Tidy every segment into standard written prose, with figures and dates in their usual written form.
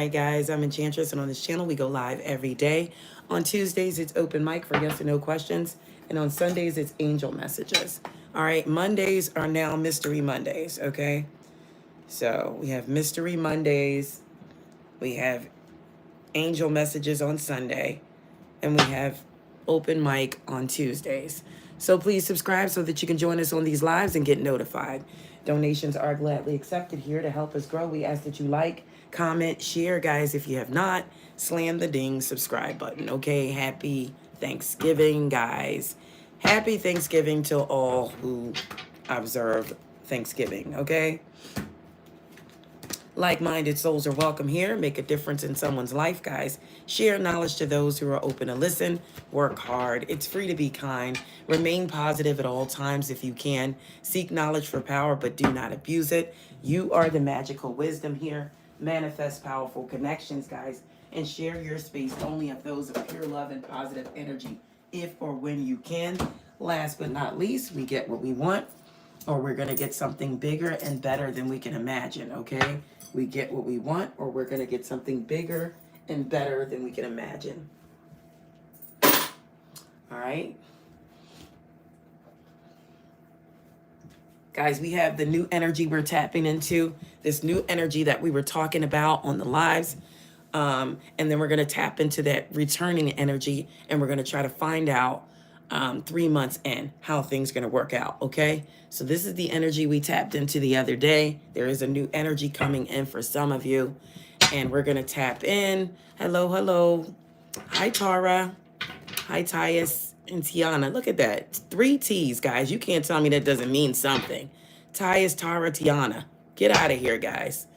right, guys, I'm Enchantress, and on this channel, we go live every day. On Tuesdays, it's open mic for yes or no questions, and on Sundays, it's angel messages. All right, Mondays are now Mystery Mondays, okay? So we have Mystery Mondays, we have angel messages on Sunday, and we have open mic on Tuesdays. So please subscribe so that you can join us on these lives and get notified. Donations are gladly accepted here to help us grow. We ask that you like, comment, share, guys. If you have not, slam the ding subscribe button. Okay, happy Thanksgiving, guys. Happy Thanksgiving to all who observe Thanksgiving, okay? Like-minded souls are welcome here. Make a difference in someone's life, guys. Share knowledge to those who are open to listen. Work hard. It's free to be kind. Remain positive at all times if you can. Seek knowledge for power, but do not abuse it. You are the magical wisdom here. Manifest powerful connections, guys, and share your space only of those of pure love and positive energy, if or when you can. Last but not least, we get what we want, or we're going to get something bigger and better than we can imagine, okay? We get what we want, or we're going to get something bigger and better than we can imagine. All right? Guys, we have the new energy we're tapping into, this new energy that we were talking about on the lives. And then we're going to tap into that returning energy, and we're going to try to find out 3 months in how things are going to work out, okay? So this is the energy we tapped into the other day. There is a new energy coming in for some of you, and we're going to tap in. Hello, hello. Hi, Tara. Hi, Tyus and Tiana. Look at that. 3 T's, guys. You can't tell me that doesn't mean something. Tyus, Tara, Tiana. Get out of here, guys.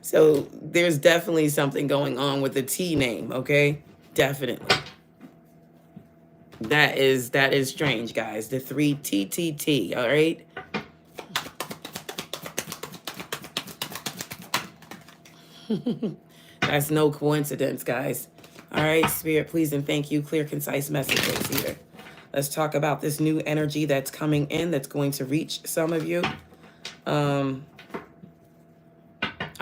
So there's definitely something going on with the T name, okay? Definitely. That is strange, guys. The 3 TTT, all right? That's no coincidence, guys. All right, Spirit, please and thank you. Clear, concise messages here. Let's talk about this new energy that's coming in that's going to reach some of you. I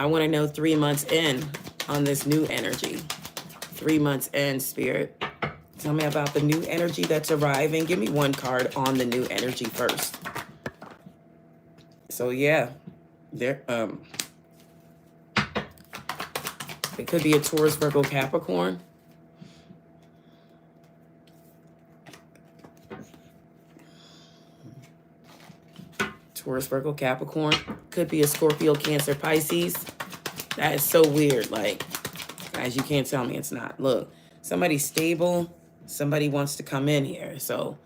want to know 3 months in on this new energy. 3 months in, Spirit. Tell me about the new energy that's arriving. Give me 1 card on the new energy first. So yeah, there it could be a Taurus, Virgo, Capricorn. Taurus, Virgo, Capricorn. Could be a Scorpio, Cancer, Pisces. That is so weird. Like, guys, you can't tell me it's not. Look, somebody's stable. Somebody wants to come in here. So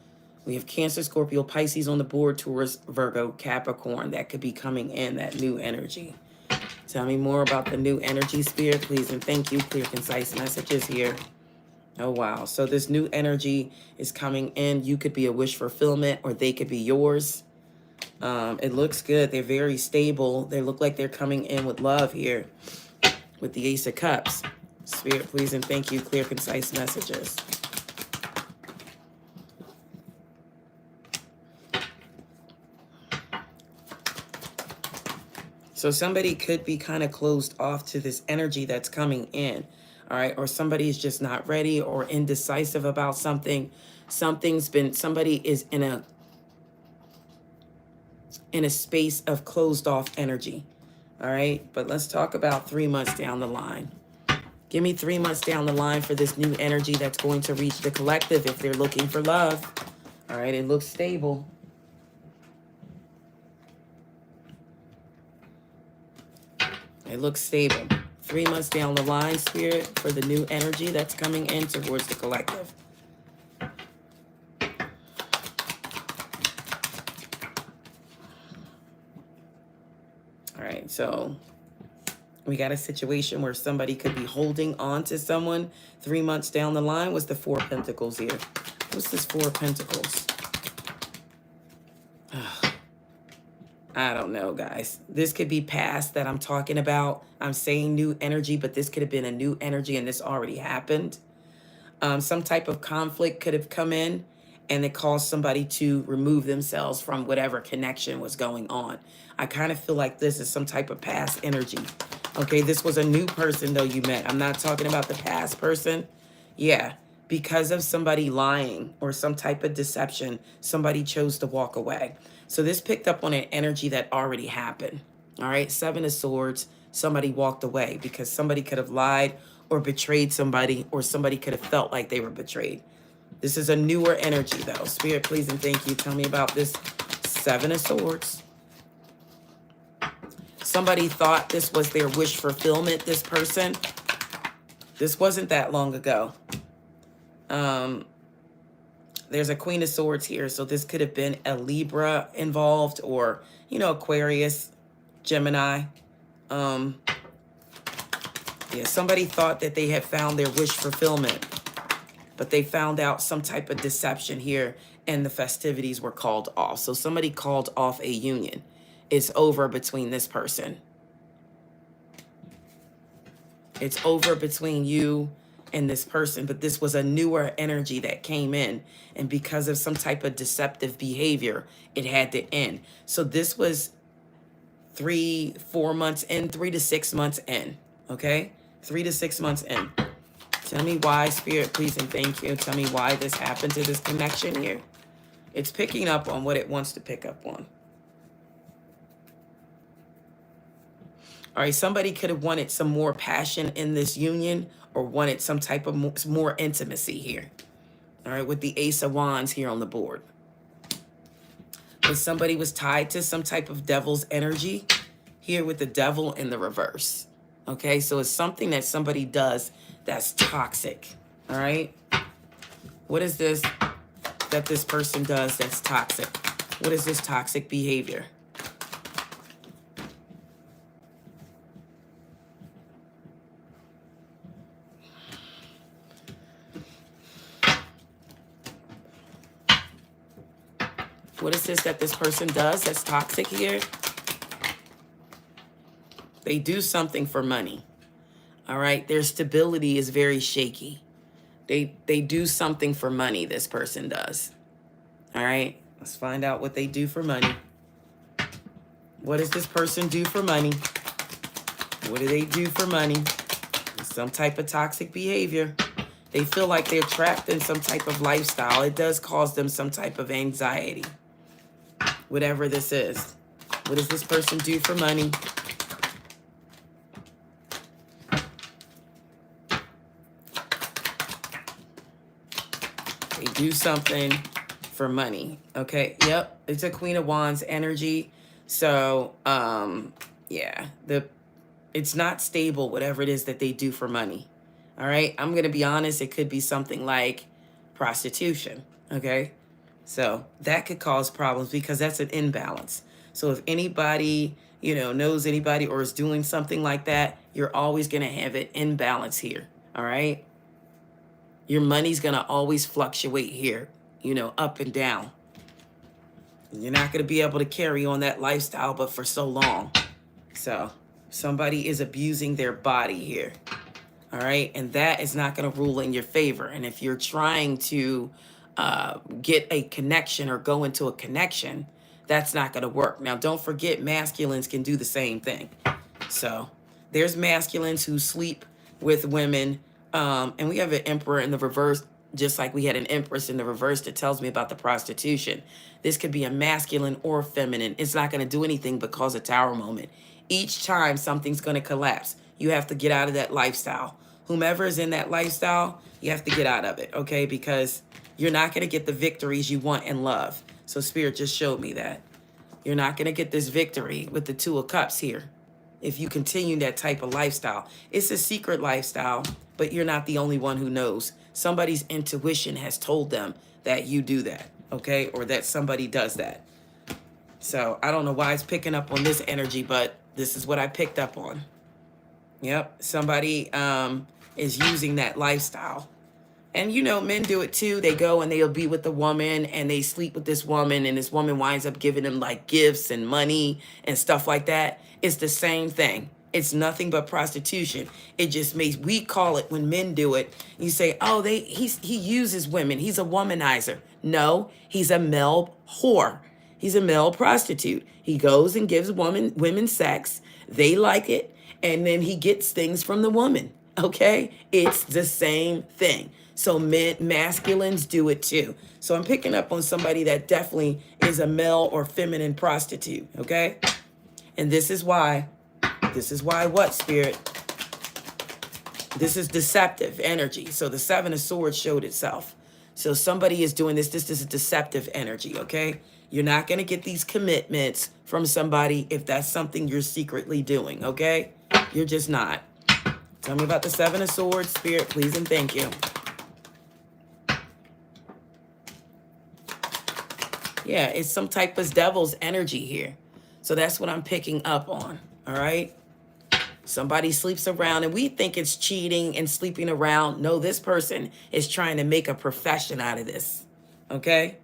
we have Cancer, Scorpio, Pisces on the board, Taurus, Virgo, Capricorn. That could be coming in, that new energy. Tell me more about the new energy, Spirit, please, and thank you. Clear, concise messages here. Oh, wow. So this new energy is coming in. You could be a wish fulfillment, or they could be yours. It looks good. They're very stable. They look like they're coming in with love here with the Ace of Cups. Spirit, please, and thank you. Clear, concise messages. So somebody could be kind of closed off to this energy that's coming in, all right? Or somebody's just not ready or indecisive about something. Somebody is in a space of closed off energy, all right? But let's talk about 3 months down the line. Give me 3 months down the line for this new energy that's going to reach the collective if they're looking for love. All right, it looks stable. It looks stable. 3 months down the line, Spirit, for the new energy that's coming in towards the collective. All right, so we got a situation where somebody could be holding on to someone 3 months down the line. What's the 4 of Pentacles here? What's this 4 of Pentacles? I don't know, guys. This could be past that I'm talking about. I'm saying new energy, but this could have been a new energy and this already happened. Some type of conflict could have come in and it caused somebody to remove themselves from whatever connection was going on. I kind of feel like this is some type of past energy. Okay, this was a new person though you met. I'm not talking about the past person. Yeah, because of somebody lying or some type of deception, somebody chose to walk away. So this picked up on an energy that already happened. All right, Seven of Swords, somebody walked away because somebody could have lied or betrayed somebody, or somebody could have felt like they were betrayed. This is a newer energy though. Spirit, please and thank you. Tell me about this Seven of Swords. Somebody thought this was their wish fulfillment, this person. This wasn't that long ago. There's a Queen of Swords here, so this could have been a Libra involved, or, you know, Aquarius, Gemini. Yeah, somebody thought that they had found their wish fulfillment, but they found out some type of deception here, and the festivities were called off. So somebody called off a union. It's over between this person. It's over between you and this person, but this was a newer energy that came in, and because of some type of deceptive behavior, it had to end. So this was 3-4 months in, 3 to 6 months in, okay? 3 to 6 months in. Tell me why, Spirit, please and thank you. Tell me why this happened to this connection here. It's picking up on what it wants to pick up on. All right, somebody could have wanted some more passion in this union, or wanted some type of more intimacy here. All right, with the Ace of Wands here on the board. But somebody was tied to some type of devil's energy here with the devil in the reverse. Okay, so it's something that somebody does that's toxic. All right, what is this that this person does that's toxic? What is this toxic behavior? What is this that this person does that's toxic here? They do something for money. All right, their stability is very shaky. They do something for money, this person does. All right, let's find out what they do for money. What does this person do for money? What do they do for money? Some type of toxic behavior. They feel like they're trapped in some type of lifestyle. It does cause them some type of anxiety. Whatever this is. What does this person do for money? They do something for money. Okay, yep. It's a Queen of Wands energy. So, yeah, it's not stable, whatever it is that they do for money. All right, I'm going to be honest. It could be something like prostitution. Okay. So that could cause problems because that's an imbalance. So if anybody, you know, knows anybody or is doing something like that, you're always going to have an imbalance here. All right. Your money's going to always fluctuate here, you know, up and down. You're not going to be able to carry on that lifestyle, but for so long. So somebody is abusing their body here. All right. And that is not going to rule in your favor. And if you're trying to get a connection or go into a connection, that's not going to work. Now, don't forget, masculines can do the same thing. So there's masculines who sleep with women. And we have an emperor in the reverse, just like we had an empress in the reverse that tells me about the prostitution. This could be a masculine or feminine. It's not going to do anything but cause a tower moment. Each time something's going to collapse, you have to get out of that lifestyle. Whomever is in that lifestyle, you have to get out of it, okay? Because you're not going to get the victories you want in love. So Spirit just showed me that. You're not going to get this victory with the Two of Cups here if you continue that type of lifestyle. It's a secret lifestyle, but you're not the only one who knows. Somebody's intuition has told them that you do that, okay? Or that somebody does that. So I don't know why it's picking up on this energy, but this is what I picked up on. Yep, somebody is using that lifestyle. And, you know, men do it too. They go and they'll be with the woman and they sleep with this woman, and this woman winds up giving them like gifts and money and stuff like that. It's the same thing. It's nothing but prostitution. It just makes, we call it, when men do it, you say, oh, he uses women. He's a womanizer. No, he's a male whore. He's a male prostitute. He goes and gives women sex. They like it. and then he gets things from the woman. Okay, it's the same thing. So men, masculines do it too. So I'm picking up on somebody that definitely is a male or feminine prostitute. Okay, and this is why what, Spirit? This is deceptive energy. So the Seven of Swords showed itself. So somebody is doing this. This is a deceptive energy, okay? You're not going to get these commitments from somebody if that's something you're secretly doing, okay? You're just not. Tell me about the Seven of Swords, Spirit, please and thank you. Yeah, it's some type of devil's energy here. So that's what I'm picking up on, all right? Somebody sleeps around and we think it's cheating and sleeping around. No, this person is trying to make a profession out of this, okay?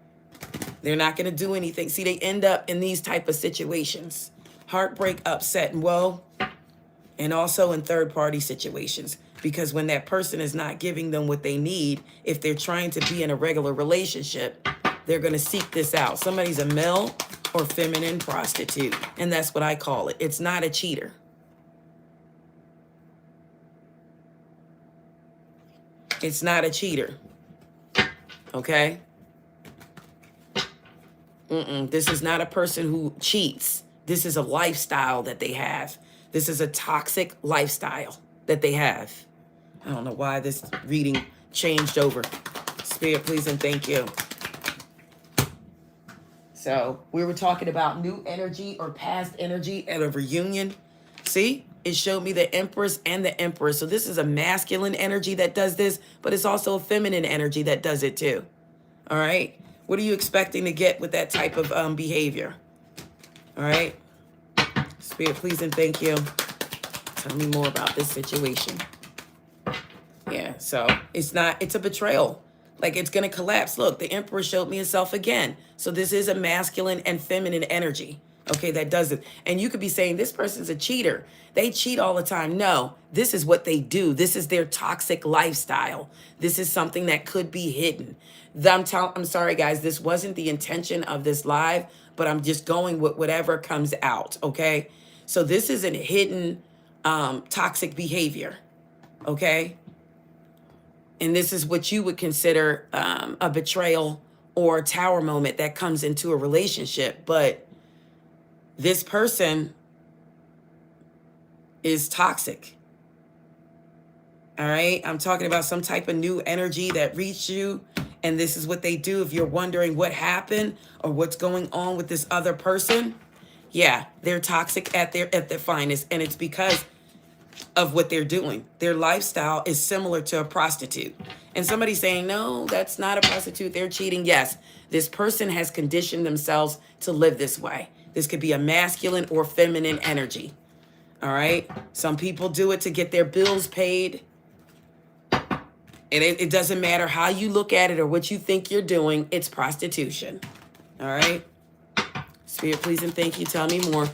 They're not going to do anything. See, they end up in these type of situations. Heartbreak, upset, and woe, and also in third-party situations. Because when that person is not giving them what they need, if they're trying to be in a regular relationship, they're going to seek this out. Somebody's a male or feminine prostitute, and that's what I call it. It's not a cheater. It's not a cheater, okay? This is not a person who cheats. This is a lifestyle that they have. This is a toxic lifestyle that they have. I don't know why this reading changed over. Spirit, please and thank you. So we were talking about new energy or past energy at a reunion. See? It showed me the Empress and the Emperor. So this is a masculine energy that does this, but it's also a feminine energy that does it too. All right? What are you expecting to get with that type of behavior? All right? Spirit, please and thank you. Tell me more about this situation. Yeah, so it's a betrayal. Like it's going to collapse. Look, the Emperor showed me himself again. So this is a masculine and feminine energy. Okay, that does it. And you could be saying, this person's a cheater. They cheat all the time. No, this is what they do. This is their toxic lifestyle. This is something that could be hidden. I'm sorry, guys. This wasn't the intention of this live, but I'm just going with whatever comes out, okay? So this is a hidden toxic behavior, okay? And this is what you would consider a betrayal or a tower moment that comes into a relationship. But this person is toxic. All right. I'm talking about some type of new energy that reached you. And this is what they do. If you're wondering what happened or what's going on with this other person. Yeah, they're toxic at their finest. And it's because of what they're doing. Their lifestyle is similar to a prostitute. And somebody's saying, no, that's not a prostitute. They're cheating. Yes, this person has conditioned themselves to live this way. This could be a masculine or feminine energy. All right. Some people do it to get their bills paid. And it doesn't matter how you look at it or what you think you're doing. It's prostitution. All right. Spirit, please and thank you. Tell me more.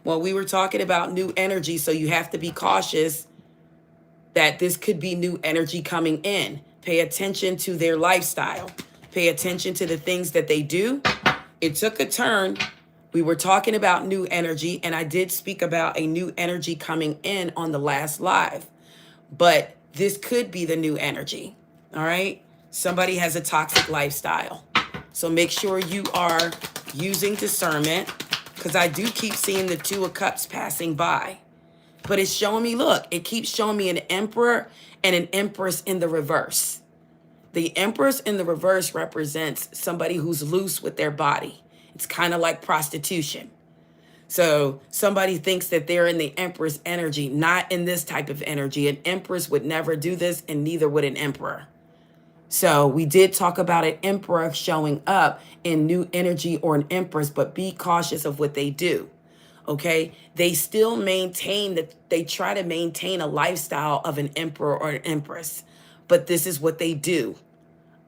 Well, we were talking about new energy, so you have to be cautious that this could be new energy coming in. Pay attention to their lifestyle. Pay attention to the things that they do. It took a turn. We were talking about new energy, and I did speak about a new energy coming in on the last live. But this could be the new energy, all right? Somebody has a toxic lifestyle. So make sure you are using discernment, because I do keep seeing the Two of Cups passing by. But it's showing me, look, it keeps showing me an Emperor and an Empress in the reverse. The Empress in the reverse represents somebody who's loose with their body. It's kind of like prostitution. So somebody thinks that they're in the Empress energy, not in this type of energy. An Empress would never do this, and neither would an Emperor. So we did talk about an Emperor showing up in new energy or an Empress, but be cautious of what they do. Okay, they still maintain that they try to maintain a lifestyle of an Emperor or an Empress, but this is what they do.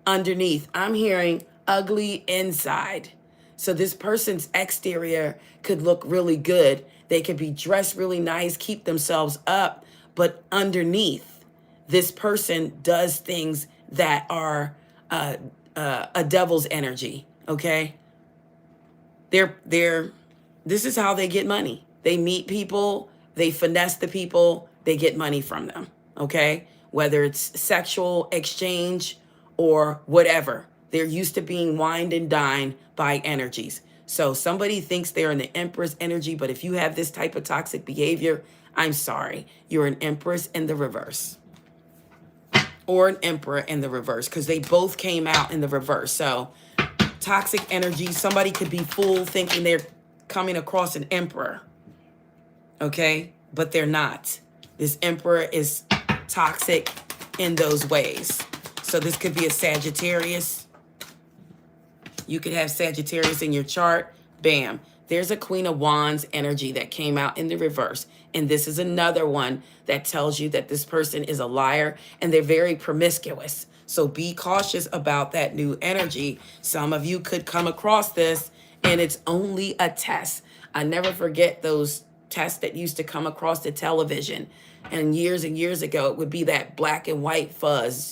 Underneath, I'm hearing ugly inside. So this person's exterior could look really good. They could be dressed really nice, keep themselves up, but underneath, this person does things that are a devil's energy, okay? This is how they get money. They meet people, they finesse the people, they get money from them, okay? Whether it's sexual exchange or whatever. They're used to being wined and dined by energies. So somebody thinks they're in the Empress energy, but if you have this type of toxic behavior, I'm sorry, you're an Empress in the reverse. Or an Emperor in the reverse, because they both came out in the reverse. So toxic energy, somebody could be fooled thinking they're coming across an emperor, okay? But they're not. This emperor is toxic in those ways. So this could be a Sagittarius. You could have Sagittarius in your chart. Bam. There's a Queen of Wands energy that came out in the reverse. And this is another one that tells you that this person is a liar and they're very promiscuous. So be cautious about that new energy. Some of you could come across this and it's only a test. I never forget those tests that used to come across the television. And years ago, it would be that black and white fuzz.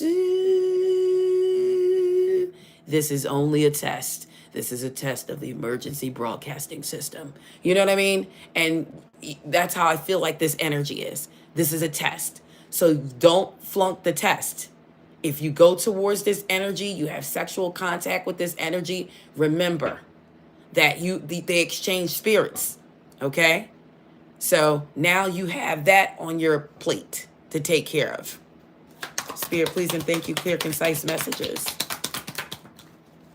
This is only a test. This is a test of the emergency broadcasting system. You know what I mean? And that's how I feel like this energy is. This is a test. So don't flunk the test. If you go towards this energy, you have sexual contact with this energy, remember that they exchange spirits, okay? So now you have that on your plate to take care of. Spirit, please and thank you, clear, concise messages.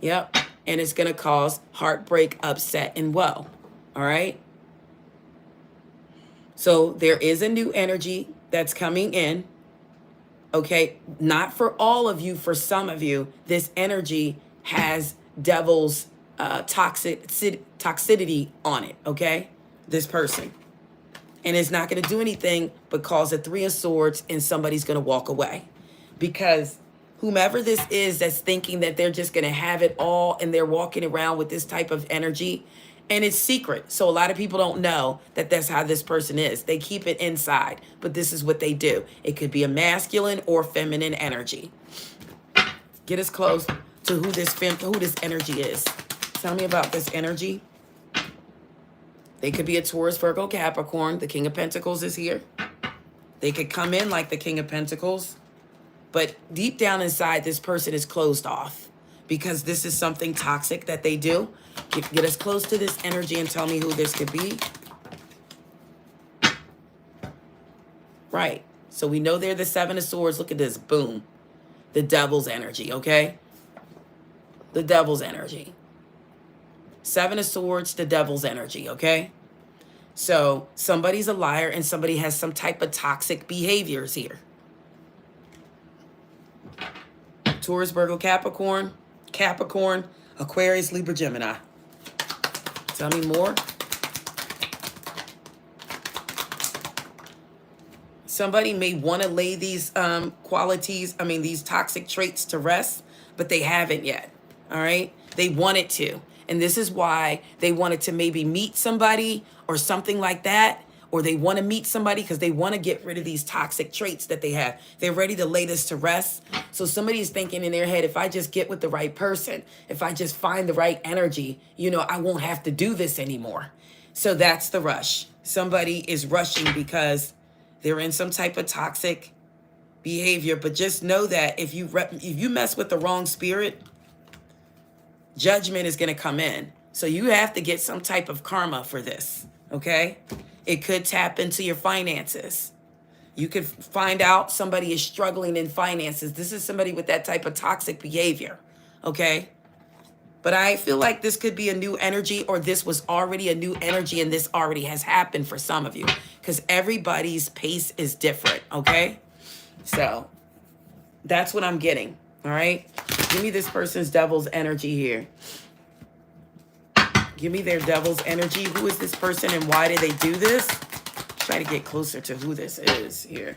Yep. And it's going to cause heartbreak, upset, and woe. All right? So there is a new energy that's coming in. Okay? Not for all of you, for some of you, this energy has devil's toxicity on it. Okay? This person. And it's not going to do anything but cause a 3 of Swords and somebody's going to walk away. Because whomever this is that's thinking that they're just going to have it all and they're walking around with this type of energy and it's secret. So a lot of people don't know that that's how this person is. They keep it inside, but this is what they do. It could be a masculine or feminine energy. Get us close to who this energy is. Tell me about this energy. They could be a Taurus, Virgo, Capricorn. The King of Pentacles is here. They could come in like the King of Pentacles. But deep down inside, this person is closed off because this is something toxic that they do. Get us close to this energy and tell me who this could be. Right. So we know they're the 7 of Swords. Look at this. Boom. The devil's energy, okay? The devil's energy. 7 of Swords, the devil's energy, okay? So somebody's a liar and somebody has some type of toxic behaviors here. Taurus, Virgo, Capricorn, Aquarius, Libra, Gemini. Tell me more. Somebody may want to lay these these toxic traits to rest, but they haven't yet, all right? They wanted to, and this is why they wanted to maybe meet somebody or something like that, or they want to meet somebody because they want to get rid of these toxic traits that they have. They're ready to lay this to rest. So somebody's thinking in their head, if I just get with the right person, if I just find the right energy, I won't have to do this anymore. So that's the rush. Somebody is rushing because they're in some type of toxic behavior. But just know that if you mess with the wrong spirit, judgment is going to come in. So you have to get some type of karma for this, okay? It could tap into your finances. You could find out somebody is struggling in finances. This is somebody with that type of toxic behavior, okay? But I feel like this could be a new energy, or this was already a new energy and this already has happened for some of you because everybody's pace is different, okay? So that's what I'm getting, all right? Give me this person's devil's energy here. Give me their devil's energy. Who is this person and why did they do this? Try to get closer to who this is here.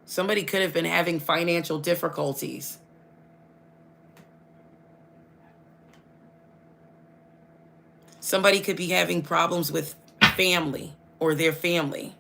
Somebody could have been having financial difficulties. Somebody could be having problems with family or their family.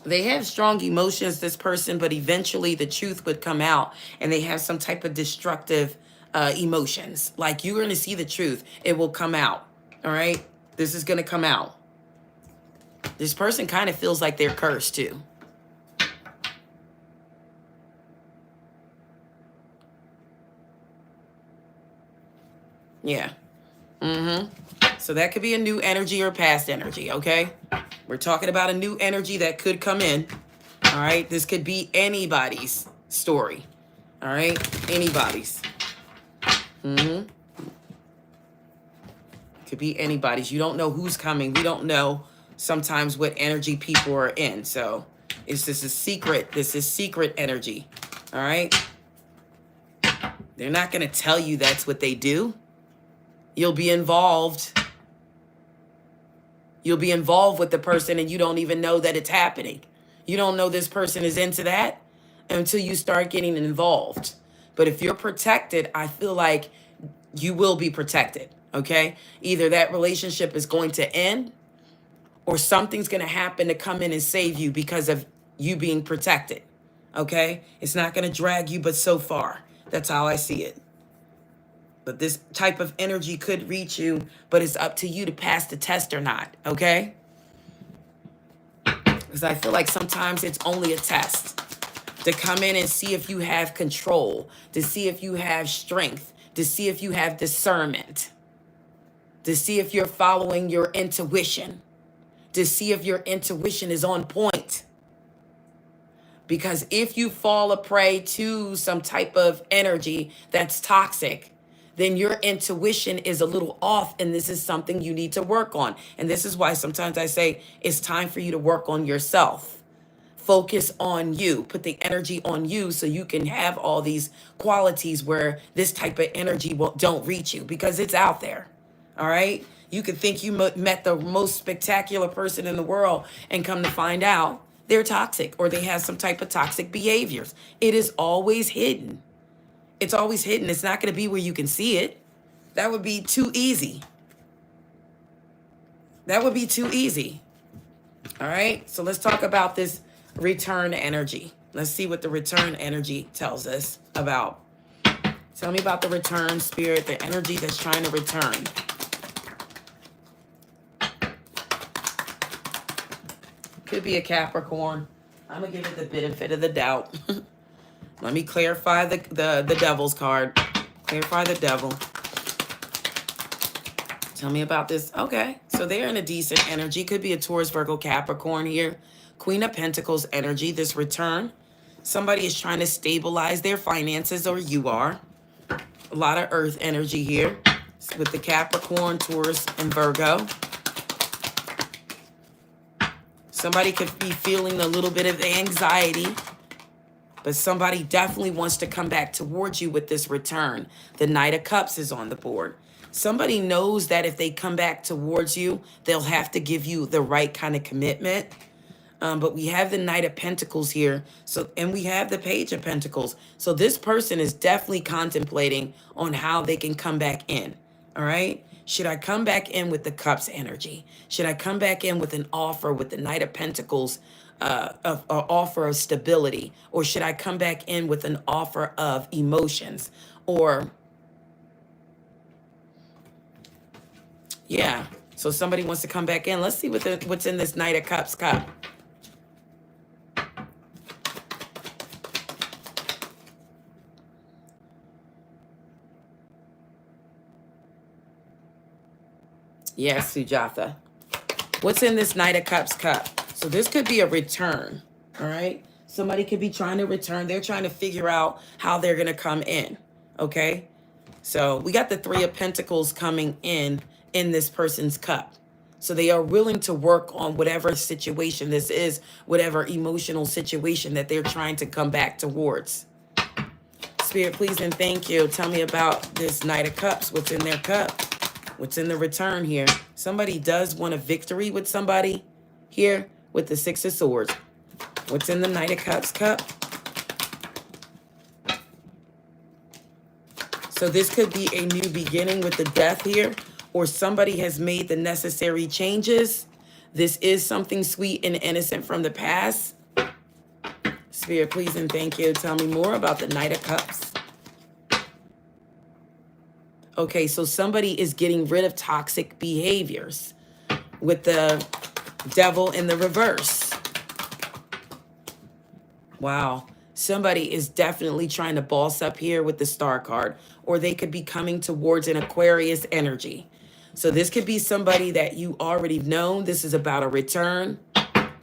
They have strong emotions, this person, but eventually the truth would come out and they have some type of destructive emotions. Like, you're going to see the truth. It will come out. All right. This is going to come out. This person kind of feels like they're cursed too. Yeah. So that could be a new energy or past energy. Okay. We're talking about a new energy that could come in. All right. This could be anybody's story. All right. Anybody's. Could be anybody's. You don't know who's coming. We don't know sometimes what energy people are in. So it's just a secret. This is secret energy. All right. They're not going to tell you that's what they do. You'll be involved. You'll be involved with the person and you don't even know that it's happening. You don't know this person is into that until you start getting involved. But if you're protected, I feel like you will be protected, okay? Either that relationship is going to end or something's going to happen to come in and save you because of you being protected, okay? It's not going to drag you, but so far. That's how I see it. But this type of energy could reach you, but it's up to you to pass the test or not, okay? Because I feel like sometimes it's only a test to come in and see if you have control, to see if you have strength, to see if you have discernment, to see if you're following your intuition, to see if your intuition is on point. Because if you fall a prey to some type of energy that's toxic, then your intuition is a little off, and this is something you need to work on. And this is why sometimes I say it's time for you to work on yourself. Focus on you. Put the energy on you so you can have all these qualities where this type of energy don't reach you, because it's out there. All right? You could think you met the most spectacular person in the world and come to find out they're toxic or they have some type of toxic behaviors. It is always hidden. It's always hidden. It's not going to be where you can see it. That would be too easy. That would be too easy. All right. So let's talk about this return energy. Let's see what the return energy tells us about. Tell me about the return spirit, the energy that's trying to return. Could be a Capricorn. I'm going to give it the benefit of the doubt. Let me clarify the devil's card. Clarify the devil. Tell me about this. Okay, so they're in a decent energy. Could be a Taurus, Virgo, Capricorn here. Queen of Pentacles energy, this return. Somebody is trying to stabilize their finances, or you are. A lot of earth energy here with the Capricorn, Taurus, and Virgo. Somebody could be feeling a little bit of anxiety, but somebody definitely wants to come back towards you with this return. The Knight of Cups is on the board. Somebody knows that if they come back towards you, they'll have to give you the right kind of commitment. But we have the Knight of Pentacles here, and we have the Page of Pentacles. So this person is definitely contemplating on how they can come back in, all right? Should I come back in with the Cups energy? Should I come back in with an offer with the Knight of Pentacles, an offer of stability? Or should I come back in with an offer of emotions? Or, yeah, so somebody wants to come back in. Let's see what's in this Knight of Cups cup. Yes, Sujatha. What's in this Knight of Cups cup? So this could be a return, all right? Somebody could be trying to return. They're trying to figure out how they're going to come in, okay? So we got the Three of Pentacles coming in this person's cup. So they are willing to work on whatever situation this is, whatever emotional situation that they're trying to come back towards. Spirit, please and thank you. Tell me about this Knight of Cups. What's in their cup? What's in the return here? Somebody does want a victory with somebody here with the Six of Swords. What's in the Knight of Cups cup? So this could be a new beginning with the death here, or somebody has made the necessary changes. This is something sweet and innocent from the past. Spirit, please and thank you. Tell me more about the Knight of Cups. Okay, so somebody is getting rid of toxic behaviors with the Devil in the reverse. Wow. Somebody is definitely trying to boss up here with the Star card, or they could be coming towards an Aquarius energy. So this could be somebody that you already know. This is about a return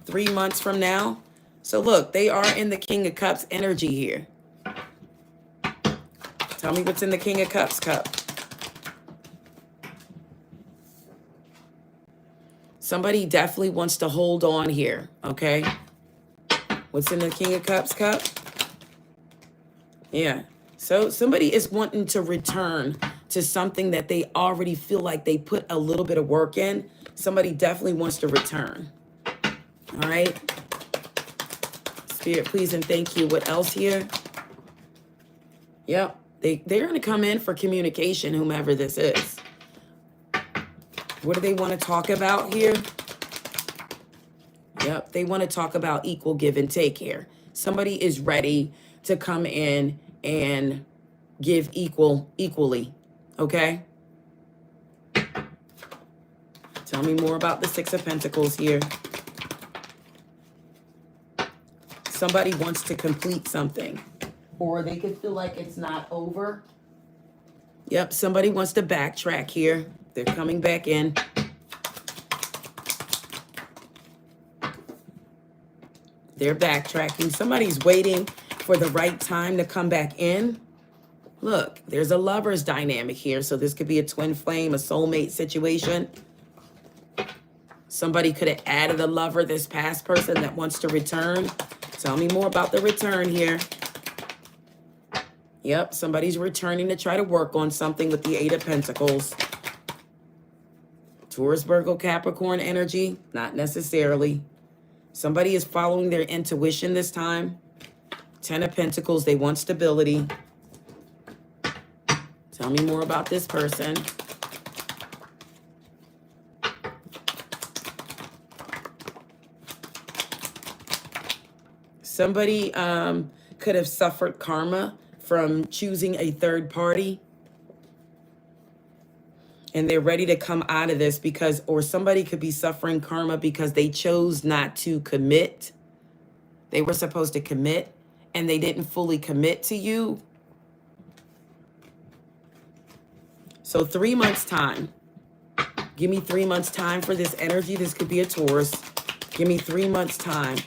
3 months from now. So look, they are in the King of Cups energy here. Tell me what's in the King of Cups cup. Somebody definitely wants to hold on here, okay? What's in the King of Cups cup? Yeah. So somebody is wanting to return to something that they already feel like they put a little bit of work in. Somebody definitely wants to return. All right. Spirit, please and thank you. What else here? Yep. They're going to come in for communication, whomever this is. What do they want to talk about here? Yep. They want to talk about equal give and take here. Somebody is ready to come in and give equally. Okay. Tell me more about the Six of Pentacles here. Somebody wants to complete something, or they could feel like it's not over. Yep. Somebody wants to backtrack here. They're coming back in. They're backtracking. Somebody's waiting for the right time to come back in. Look, there's a lover's dynamic here. So this could be a twin flame, a soulmate situation. Somebody could have added a lover, this past person that wants to return. Tell me more about the return here. Yep, somebody's returning to try to work on something with the Eight of Pentacles. Taurus, Virgo, Capricorn energy, not necessarily. Somebody is following their intuition this time. Ten of Pentacles, they want stability. Tell me more about this person. Somebody could have suffered karma from choosing a third party. And they're ready to come out of this because, or somebody could be suffering karma because they chose not to commit. They were supposed to commit and they didn't fully commit to you. So 3 months time. Give me 3 months time for this energy. This could be a Taurus. Give me 3 months time.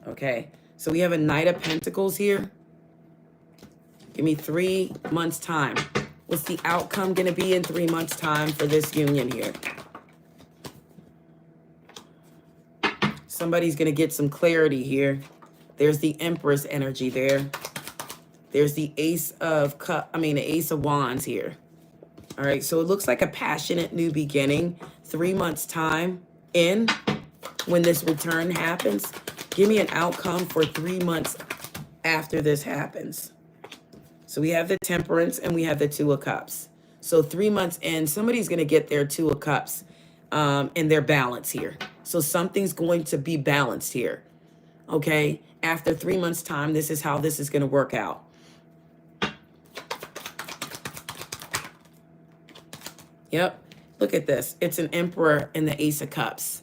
Okay. So we have a Knight of Pentacles here. Give me 3 months time. What's the outcome going to be in 3 months time for this union here? Somebody's going to get some clarity here. There's the Empress energy there. There's the Ace of Wands here. All right, so it looks like a passionate new beginning. 3 months time in when this return happens. Give me an outcome for 3 months after this happens. So we have the Temperance and we have the Two of Cups. So 3 months in, somebody's going to get their Two of Cups in their balance here. So something's going to be balanced here. Okay, after 3 months time, this is how this is going to work out. Yep, look at this. It's an Emperor and the Ace of Cups.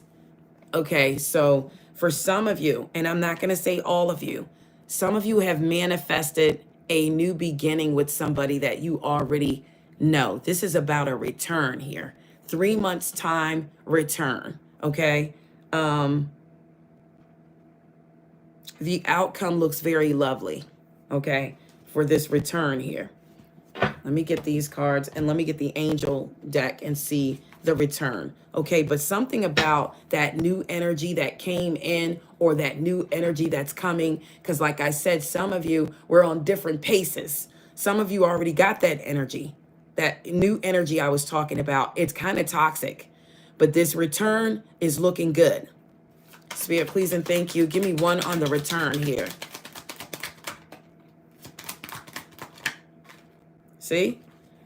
Okay, so for some of you, and I'm not going to say all of you, some of you have manifested a new beginning with somebody that you already know. This is about a return here. 3 months time return, okay? The outcome looks very lovely, okay, for this return here. Let me get these cards and let me get the angel deck and see the return. Okay, but something about that new energy that came in or that new energy that's coming, because like I said, some of you were on different paces. Some of you already got that energy, that new energy I was talking about. It's kind of toxic, but this return is looking good. Spirit, please and thank you. Give me one on the return here. See?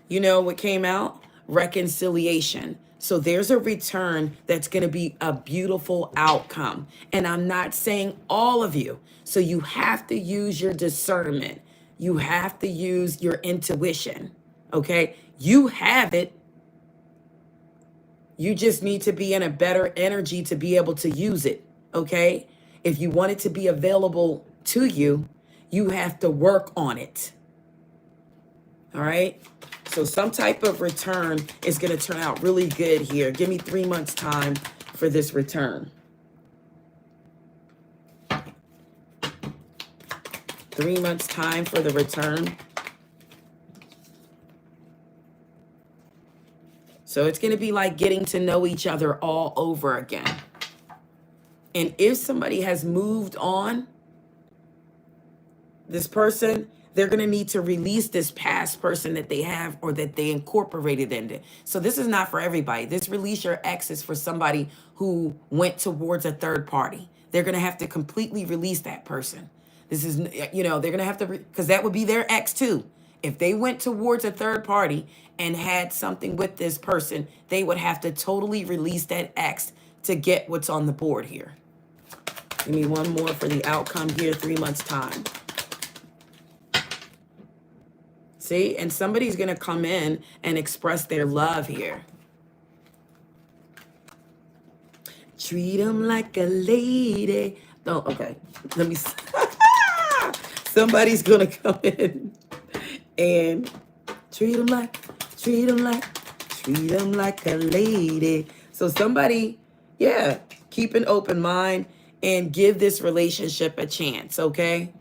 You know what came out? Reconciliation. So there's a return that's going to be a beautiful outcome. And I'm not saying all of you. So you have to use your discernment. You have to use your intuition. Okay? You have it. You just need to be in a better energy to be able to use it. Okay? If you want it to be available to you, you have to work on it. All right? So some type of return is going to turn out really good here. Give me 3 months time for this return. 3 months time for the return. So it's going to be like getting to know each other all over again. And if somebody has moved on, this person, they're going to need to release this past person that they have or that they incorporated into. So this is not for everybody. This release your ex is for somebody who went towards a third party. They're going to have to completely release that person. This is, you know, they're going to have to, because that would be their ex too. If they went towards a third party and had something with this person, they would have to totally release that ex to get what's on the board here. Give me one more for the outcome here, 3 months time. See, and somebody's going to come in and express their love here. Treat them like a lady. Oh, okay. Let me. Somebody's going to come in and treat them like a lady. So somebody, yeah, keep an open mind and give this relationship a chance, okay?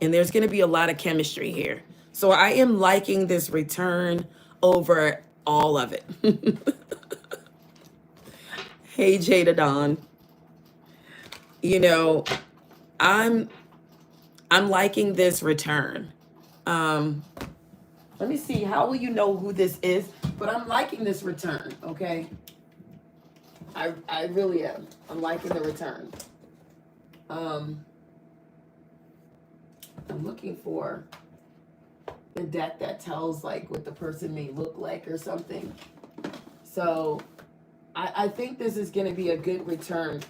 And there's going to be a lot of chemistry here. So I am liking this return over all of it. Hey, Jada Dawn. You know, I'm liking this return. Let me see. How will you know who this is? But I'm liking this return, okay? I really am. I'm liking the return. I'm looking for the deck that tells like what the person may look like or something. So I think this is going to be a good return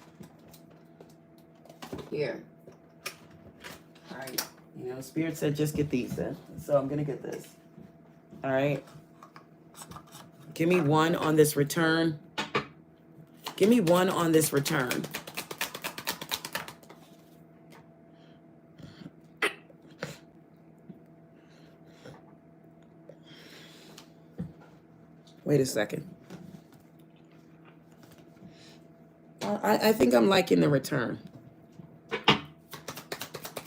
here. All right. You know, Spirit said just get these then. So I'm going to get this. All right. Give me one on this return. Give me one on this return. Wait a second. I think I'm liking the return.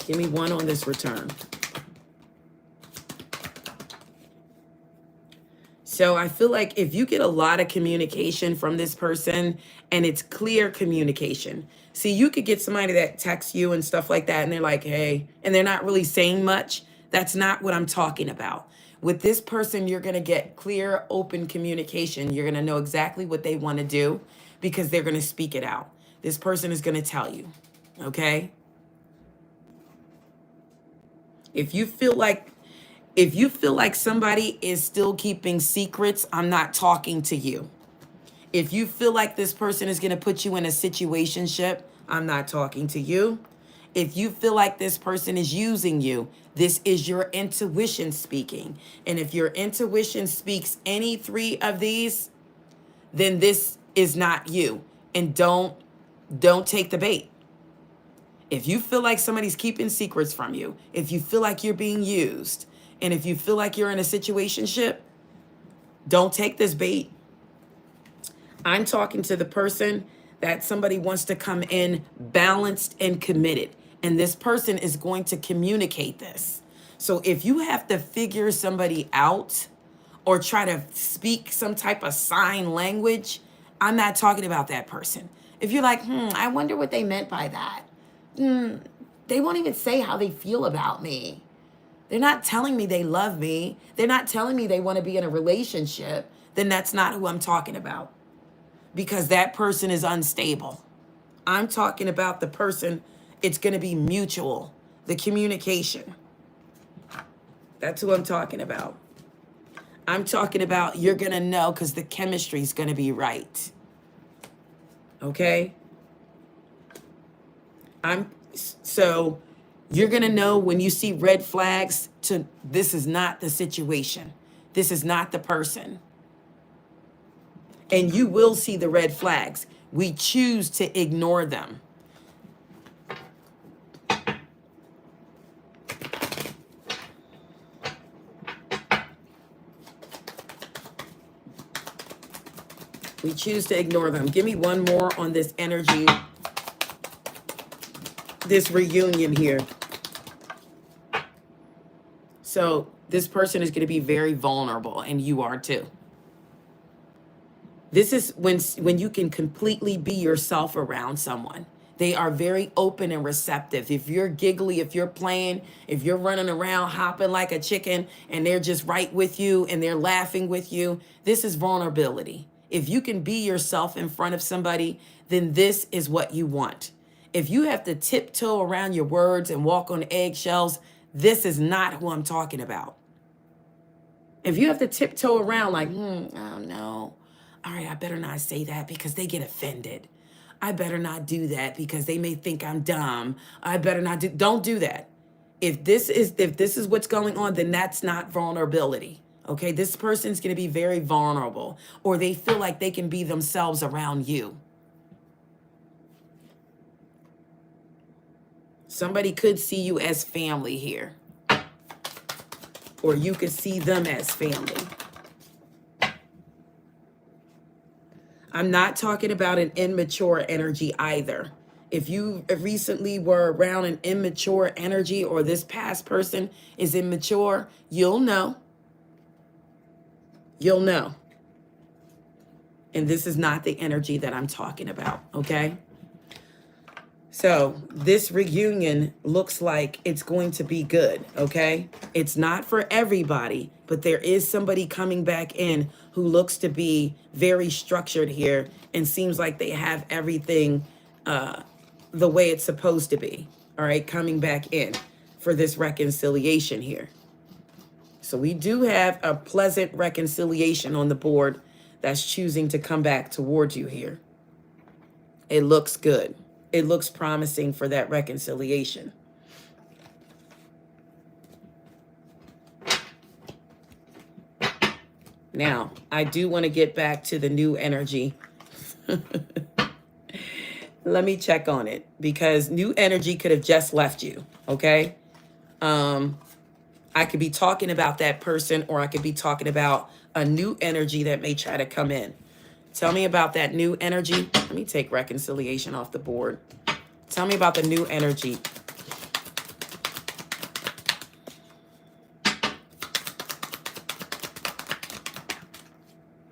Give me one on this return. So I feel like if you get a lot of communication from this person and it's clear communication. See, you could get somebody that texts you and stuff like that and they're like, hey, and they're not really saying much. That's not what I'm talking about. With this person, you're going to get clear, open communication. You're going to know exactly what they want to do because they're going to speak it out. This person is going to tell you, okay? If you feel like somebody is still keeping secrets, I'm not talking to you. If you feel like this person is going to put you in a situationship, I'm not talking to you. If you feel like this person is using you, this is your intuition speaking. And if your intuition speaks any three of these, then this is not you. And don't take the bait. If you feel like somebody's keeping secrets from you, if you feel like you're being used, and if you feel like you're in a situationship, don't take this bait. I'm talking to the person that somebody wants to come in balanced and committed. And this person is going to communicate this. So if you have to figure somebody out or try to speak some type of sign language, I'm not talking about that person. If you're like, I wonder what they meant by that. They won't even say how they feel about me. They're not telling me they love me. They're not telling me they want to be in a relationship. Then that's not who I'm talking about. Because that person is unstable. I'm talking about the person, It's going to be mutual. The communication. That's who I'm talking about. I'm talking about you're going to know because the chemistry is going to be right. Okay? So you're going to know when you see red flags to this is not the situation. This is not the person. And you will see the red flags. We choose to ignore them. We choose to ignore them. Give me one more on this energy, this reunion here. So this person is going to be very vulnerable, and you are too. This is when you can completely be yourself around someone. They are very open and receptive. If you're giggly, if you're playing, if you're running around hopping like a chicken and they're just right with you and they're laughing with you, this is vulnerability. If you can be yourself in front of somebody, then this is what you want. If you have to tiptoe around your words and walk on eggshells, this is not who I'm talking about. If you have to tiptoe around like, I don't know. All right, I better not say that because they get offended. I better not do that because they may think I'm dumb. I better not don't do that. If this is what's going on, then that's not vulnerability. Okay, this person's going to be very vulnerable, or they feel like they can be themselves around you. Somebody could see you as family here, or you could see them as family. I'm not talking about an immature energy either. If you recently were around an immature energy, or this past person is immature, you'll know. You'll know. And this is not the energy that I'm talking about, okay? So this reunion looks like it's going to be good, okay? It's not for everybody, but there is somebody coming back in who looks to be very structured here and seems like they have everything the way it's supposed to be, all right? Coming back in for this reconciliation here. So we do have a pleasant reconciliation on the board that's choosing to come back towards you here. It looks good. It looks promising for that reconciliation. Now, I do want to get back to the new energy. Let me check on it because new energy could have just left you, okay? I could be talking about that person, or I could be talking about a new energy that may try to come in. Tell me about that new energy. Let me take reconciliation off the board. Tell me about the new energy.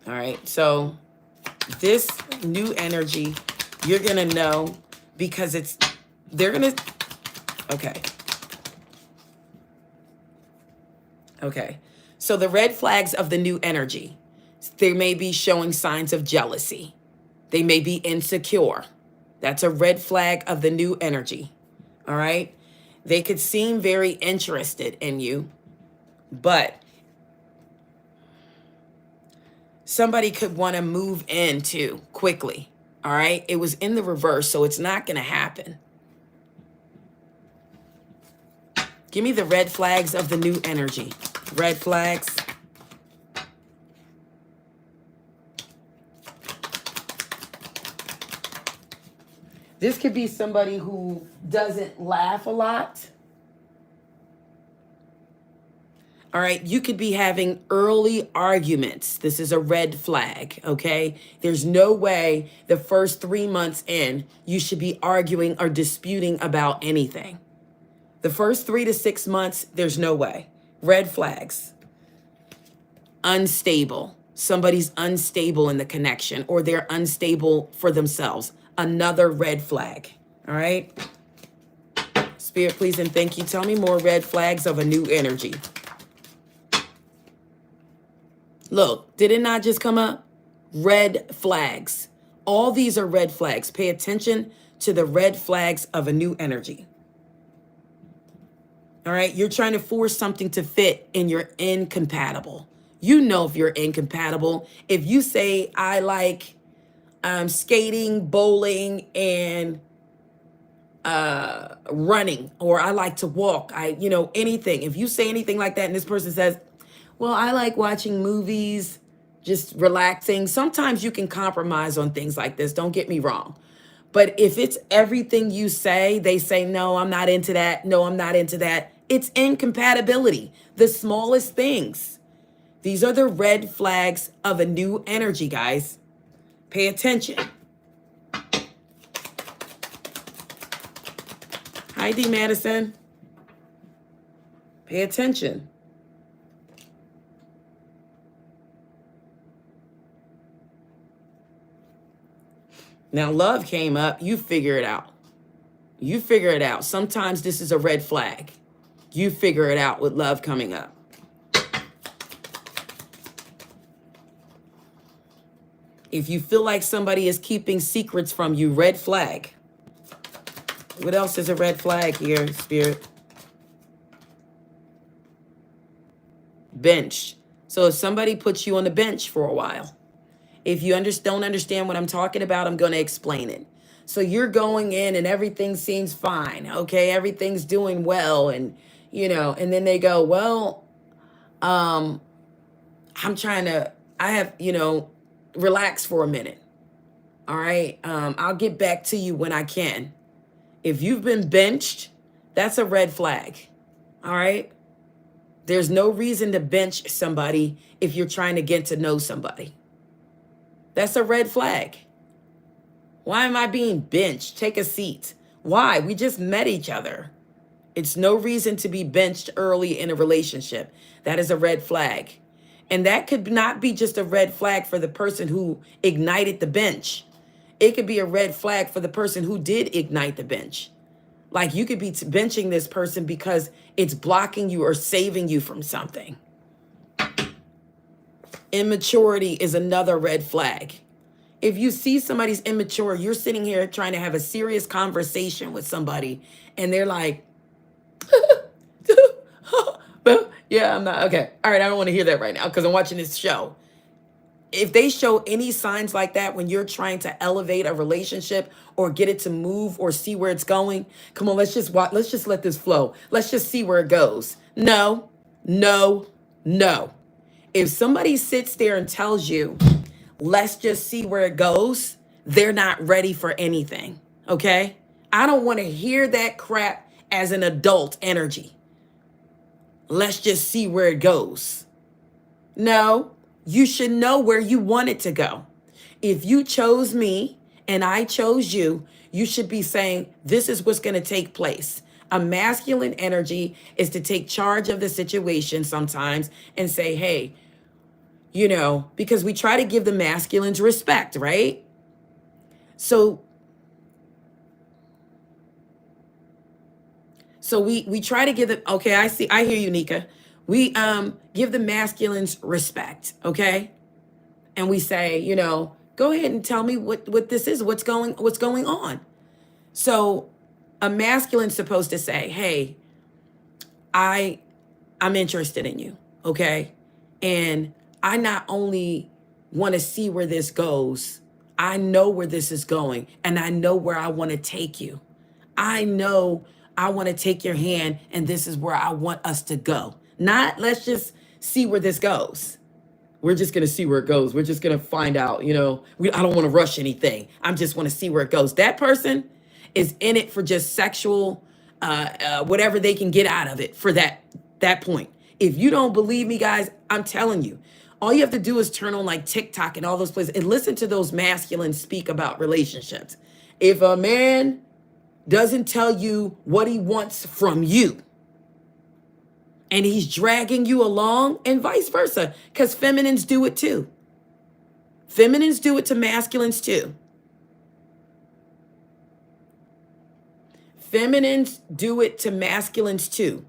All right, so this new energy, you're going to know because they're going to, okay. Okay, so the red flags of the new energy, they may be showing signs of jealousy. They may be insecure. That's a red flag of the new energy, all right? They could seem very interested in you, but somebody could want to move in too quickly, all right? It was in the reverse, so it's not going to happen. Give me the red flags of the new energy. Red flags. This could be somebody who doesn't laugh a lot. All right, you could be having early arguments. This is a red flag, okay? There's no way the first 3 months in, you should be arguing or disputing about anything. The first 3 to 6 months, there's no way. Red flags. Unstable. Somebody's unstable in the connection, or they're unstable for themselves. Another red flag. All right? Spirit, please and thank you. Tell me more red flags of a new energy. Look, did it not just come up? Red flags. All these are red flags. Pay attention to the red flags of a new energy. All right, you're trying to force something to fit and you're incompatible. You know if you're incompatible. If you say, I like skating, bowling, and running, or I like to walk, anything. If you say anything like that and this person says, well, I like watching movies, just relaxing. Sometimes you can compromise on things like this. Don't get me wrong. But if it's everything you say, they say, no, I'm not into that. No, I'm not into that. It's incompatibility. The smallest things. These are the red flags of a new energy, guys. Pay attention. Hi, D. Madison. Pay attention. Now, love came up. You figure it out. You figure it out. Sometimes this is a red flag. You figure it out with love coming up. If you feel like somebody is keeping secrets from you, red flag. What else is a red flag here, Spirit? Bench. So if somebody puts you on the bench for a while, if you don't understand what I'm talking about, I'm going to explain it. So you're going in and everything seems fine. Okay, everything's doing well. And, and then they go, well, I have, relax for a minute. All right. I'll get back to you when I can. If you've been benched, that's a red flag. All right. There's no reason to bench somebody if you're trying to get to know somebody. That's a red flag. Why am I being benched? Take a seat. Why? We just met each other. It's no reason to be benched early in a relationship. That is a red flag. And that could not be just a red flag for the person who ignited the bench. It could be a red flag for the person who did ignite the bench. Like you could be benching this person because it's blocking you or saving you from something. Immaturity is another red flag. If you see somebody's immature, you're sitting here trying to have a serious conversation with somebody and they're like, yeah, I'm not, okay. All right, I don't want to hear that right now because I'm watching this show. If they show any signs like that when you're trying to elevate a relationship or get it to move or see where it's going, come on, let's just watch, let's just let this flow. Let's just see where it goes. No, no, no. If somebody sits there and tells you, let's just see where it goes, they're not ready for anything, okay? I don't want to hear that crap as an adult energy. Let's just see where it goes. No, you should know where you want it to go. If you chose me and I chose you, you should be saying, this is what's going to take place. A masculine energy is to take charge of the situation sometimes and say, hey, because we try to give the masculines respect, right? So we try to give them, okay, I hear you, Nika. We give the masculines respect, okay? And we say, go ahead and tell me what this is, what's going on. So a masculine's supposed to say, hey, I'm interested in you, okay? And I not only want to see where this goes, I know where this is going, and I know where I want to take you. I know I want to take your hand, and this is where I want us to go. Not let's just see where this goes. We're just going to see where it goes. We're just going to find out, I don't want to rush anything. I just want to see where it goes. That person is in it for just sexual, whatever they can get out of it for that point. If you don't believe me, guys, I'm telling you, all you have to do is turn on like TikTok and all those places and listen to those masculines speak about relationships. If a man doesn't tell you what he wants from you, and he's dragging you along, and vice versa, because feminines do it too. Feminines do it to masculines too. Feminines do it to masculines too.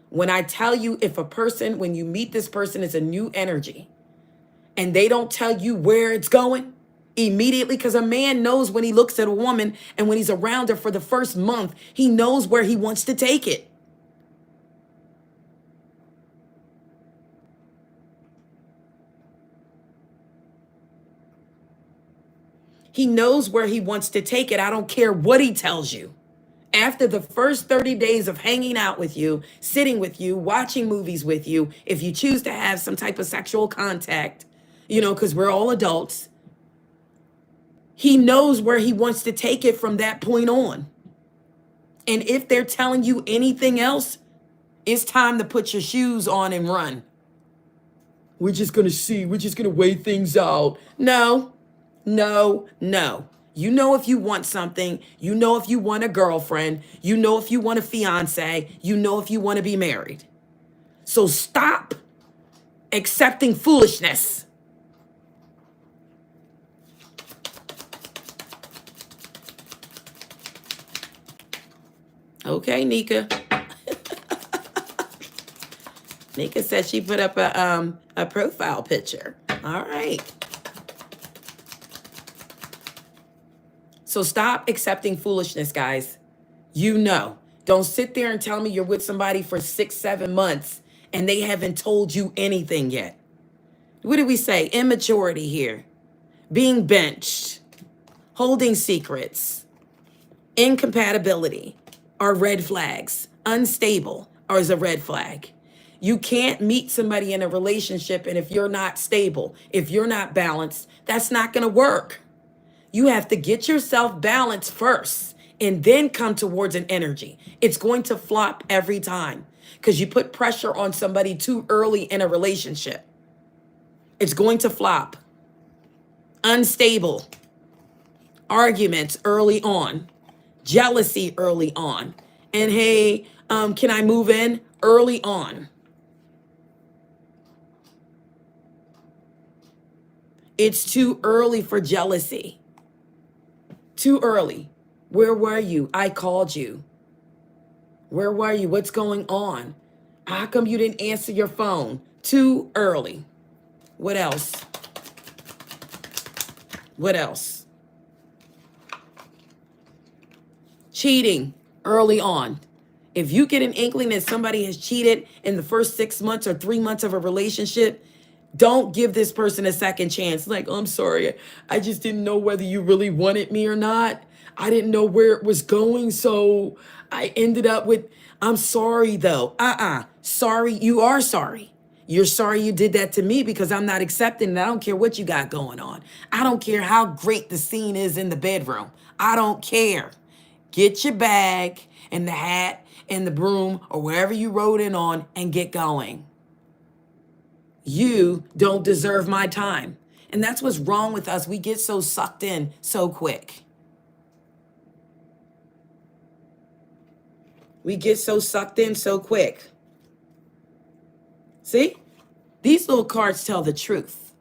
When I tell you, when you meet this person, it's a new energy, and they don't tell you where it's going, immediately, because a man knows when he looks at a woman and when he's around her for the first month, he knows where he wants to take it. He knows where he wants to take it. I don't care what he tells you. After the first 30 days of hanging out with you, sitting with you, watching movies with you, if you choose to have some type of sexual contact, because we're all adults, he knows where he wants to take it from that point on. And if they're telling you anything else, it's time to put your shoes on and run. We're just going to see. We're just going to weigh things out. No. You know if you want something. You know if you want a girlfriend. You know if you want a fiance. You know if you want to be married. So stop accepting foolishness. Okay, Nika. Nika said she put up a profile picture. All right. So stop accepting foolishness, guys. Don't sit there and tell me you're with somebody for 6-7 months and they haven't told you anything yet. What did we say? Immaturity here. Being benched. Holding secrets. Incompatibility are red flags. Unstable is a red flag. You can't meet somebody in a relationship, and if you're not stable, if you're not balanced, that's not going to work. You have to get yourself balanced first and then come towards an energy. It's going to flop every time because you put pressure on somebody too early in a relationship. It's going to flop. Unstable. Arguments early on. Jealousy early on. And hey, can I move in? Early on. It's too early for jealousy. Too early. Where were you? I called you. Where were you? What's going on? How come you didn't answer your phone? Too early. What else? What else? Cheating early on. If you get an inkling that somebody has cheated in the first 6 months or 3 months of a relationship, don't give this person a second chance. Like, I'm sorry, I just didn't know whether you really wanted me or not. I didn't know where it was going, so I ended up with, I'm sorry though. Sorry, you are sorry. You're sorry you did that to me because I'm not accepting it. I don't care what you got going on. I don't care how great the scene is in the bedroom. I don't care. Get your bag and the hat and the broom or wherever you rode in on and get going. You don't deserve my time. And that's what's wrong with us. We get so sucked in so quick. We get so sucked in so quick. See? These little cards tell the truth.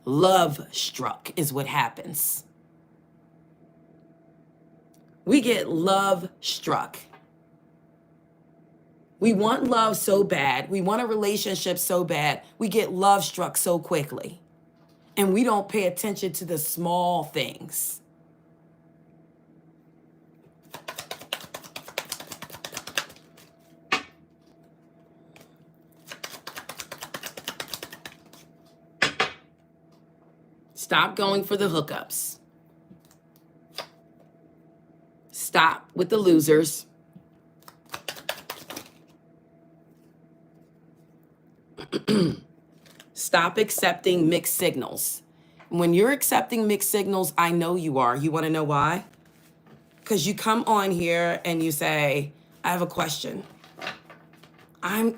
Love struck is what happens. We get love struck. We want love so bad. We want a relationship so bad. We get love struck so quickly. And we don't pay attention to the small things. Stop going for the hookups. Stop with the losers. Stop accepting mixed signals. When you're accepting mixed signals, I know you are. You want to know why? Because you come on here and you say, I have a question. I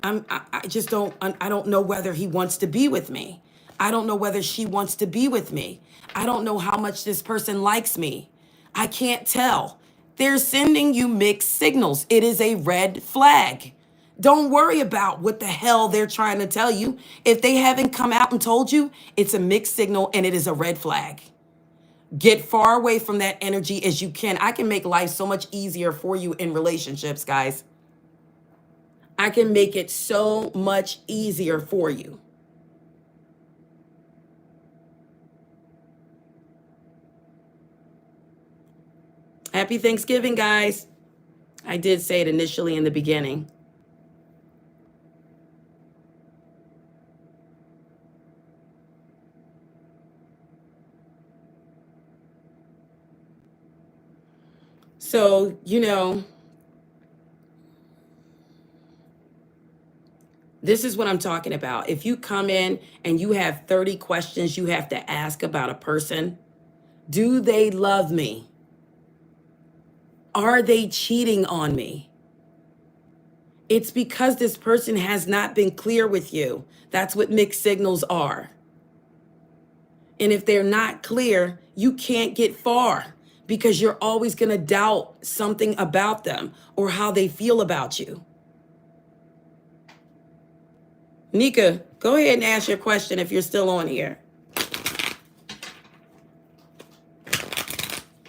don't know whether he wants to be with me. I don't know whether she wants to be with me. I don't know how much this person likes me. I can't tell. They're sending you mixed signals. It is a red flag. Don't worry about what the hell they're trying to tell you. If they haven't come out and told you, it's a mixed signal and it is a red flag. Get far away from that energy as you can. I can make life so much easier for you in relationships, guys. I can make it so much easier for you. Happy Thanksgiving, guys. I did say it initially in the beginning. So, this is what I'm talking about. If you come in and you have 30 questions you have to ask about a person, do they love me? Are they cheating on me? It's because this person has not been clear with you. That's what mixed signals are. And if they're not clear, you can't get far because you're always going to doubt something about them or how they feel about you. Nika, go ahead and ask your question if you're still on here.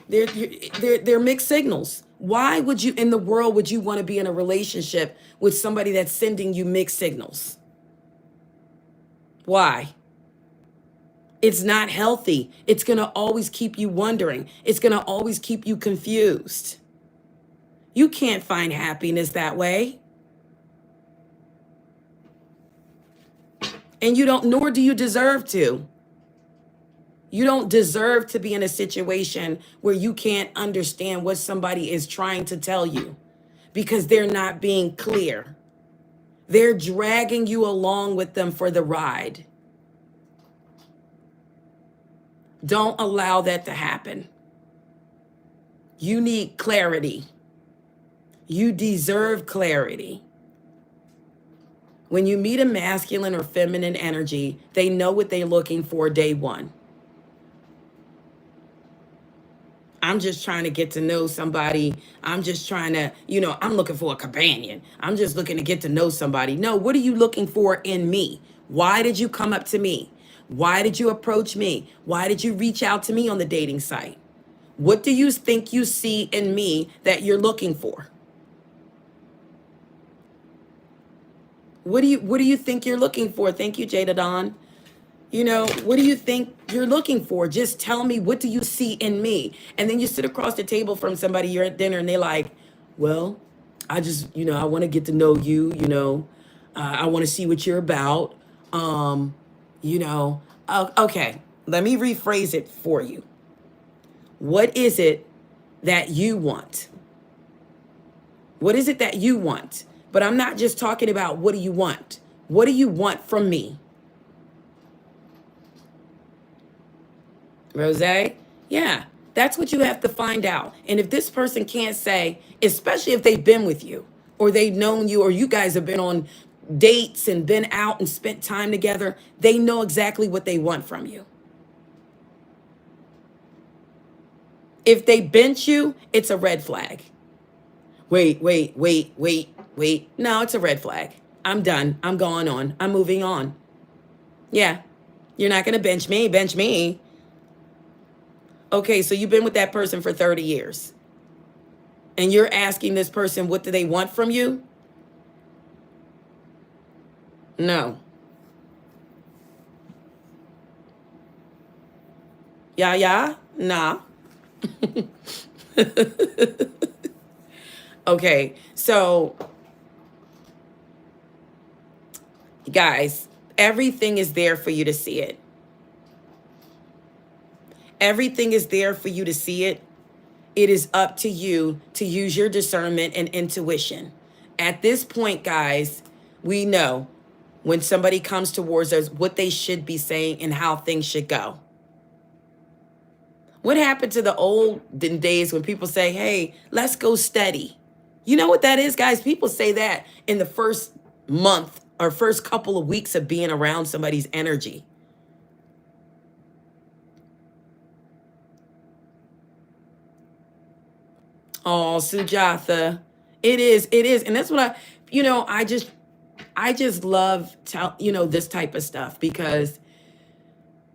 They're mixed signals. Why would you, in the world, would you want to be in a relationship with somebody that's sending you mixed signals? Why? It's not healthy. It's going to always keep you wondering. It's going to always keep you confused. You can't find happiness that way. And you don't, nor do you deserve to. You don't deserve to be in a situation where you can't understand what somebody is trying to tell you because they're not being clear. They're dragging you along with them for the ride. Don't allow that to happen. You need clarity. You deserve clarity. When you meet a masculine or feminine energy, they know what they're looking for day one. I'm just trying to get to know somebody. I'm just trying to, I'm looking for a companion. I'm just looking to get to know somebody. No, what are you looking for in me? Why did you come up to me? Why did you approach me? Why did you reach out to me on the dating site? What do you think you see in me that you're looking for? What do you think you're looking for? Thank you, Jada Dawn. What do you think you're looking for? Just tell me, what do you see in me? And then you sit across the table from somebody, you're at dinner, and they're like, well, I just, I want to get to know you, I want to see what you're about. Okay, let me rephrase it for you. What is it that you want? What is it that you want? But I'm not just talking about what do you want? What do you want from me? Rose? Yeah, that's what you have to find out. And if this person can't say, especially if they've been with you or they've known you or you guys have been on dates and been out and spent time together, they know exactly what they want from you. If they bench you, it's a red flag. Wait. No, it's a red flag. I'm done. I'm going on. I'm moving on. Yeah, you're not going to bench me. Okay, so you've been with that person for 30 years. And you're asking this person, what do they want from you? No. Yeah? Nah. Okay, so guys, everything is there for you to see it. Everything is there for you to see it. It is up to you to use your discernment and intuition. At this point, guys, we know when somebody comes towards us what they should be saying and how things should go. What happened to the olden days when people say, hey, let's go steady? You know what that is, guys? People say that in the first month or first couple of weeks of being around somebody's energy. Oh, Sujatha. It is. And that's what I just love, this type of stuff because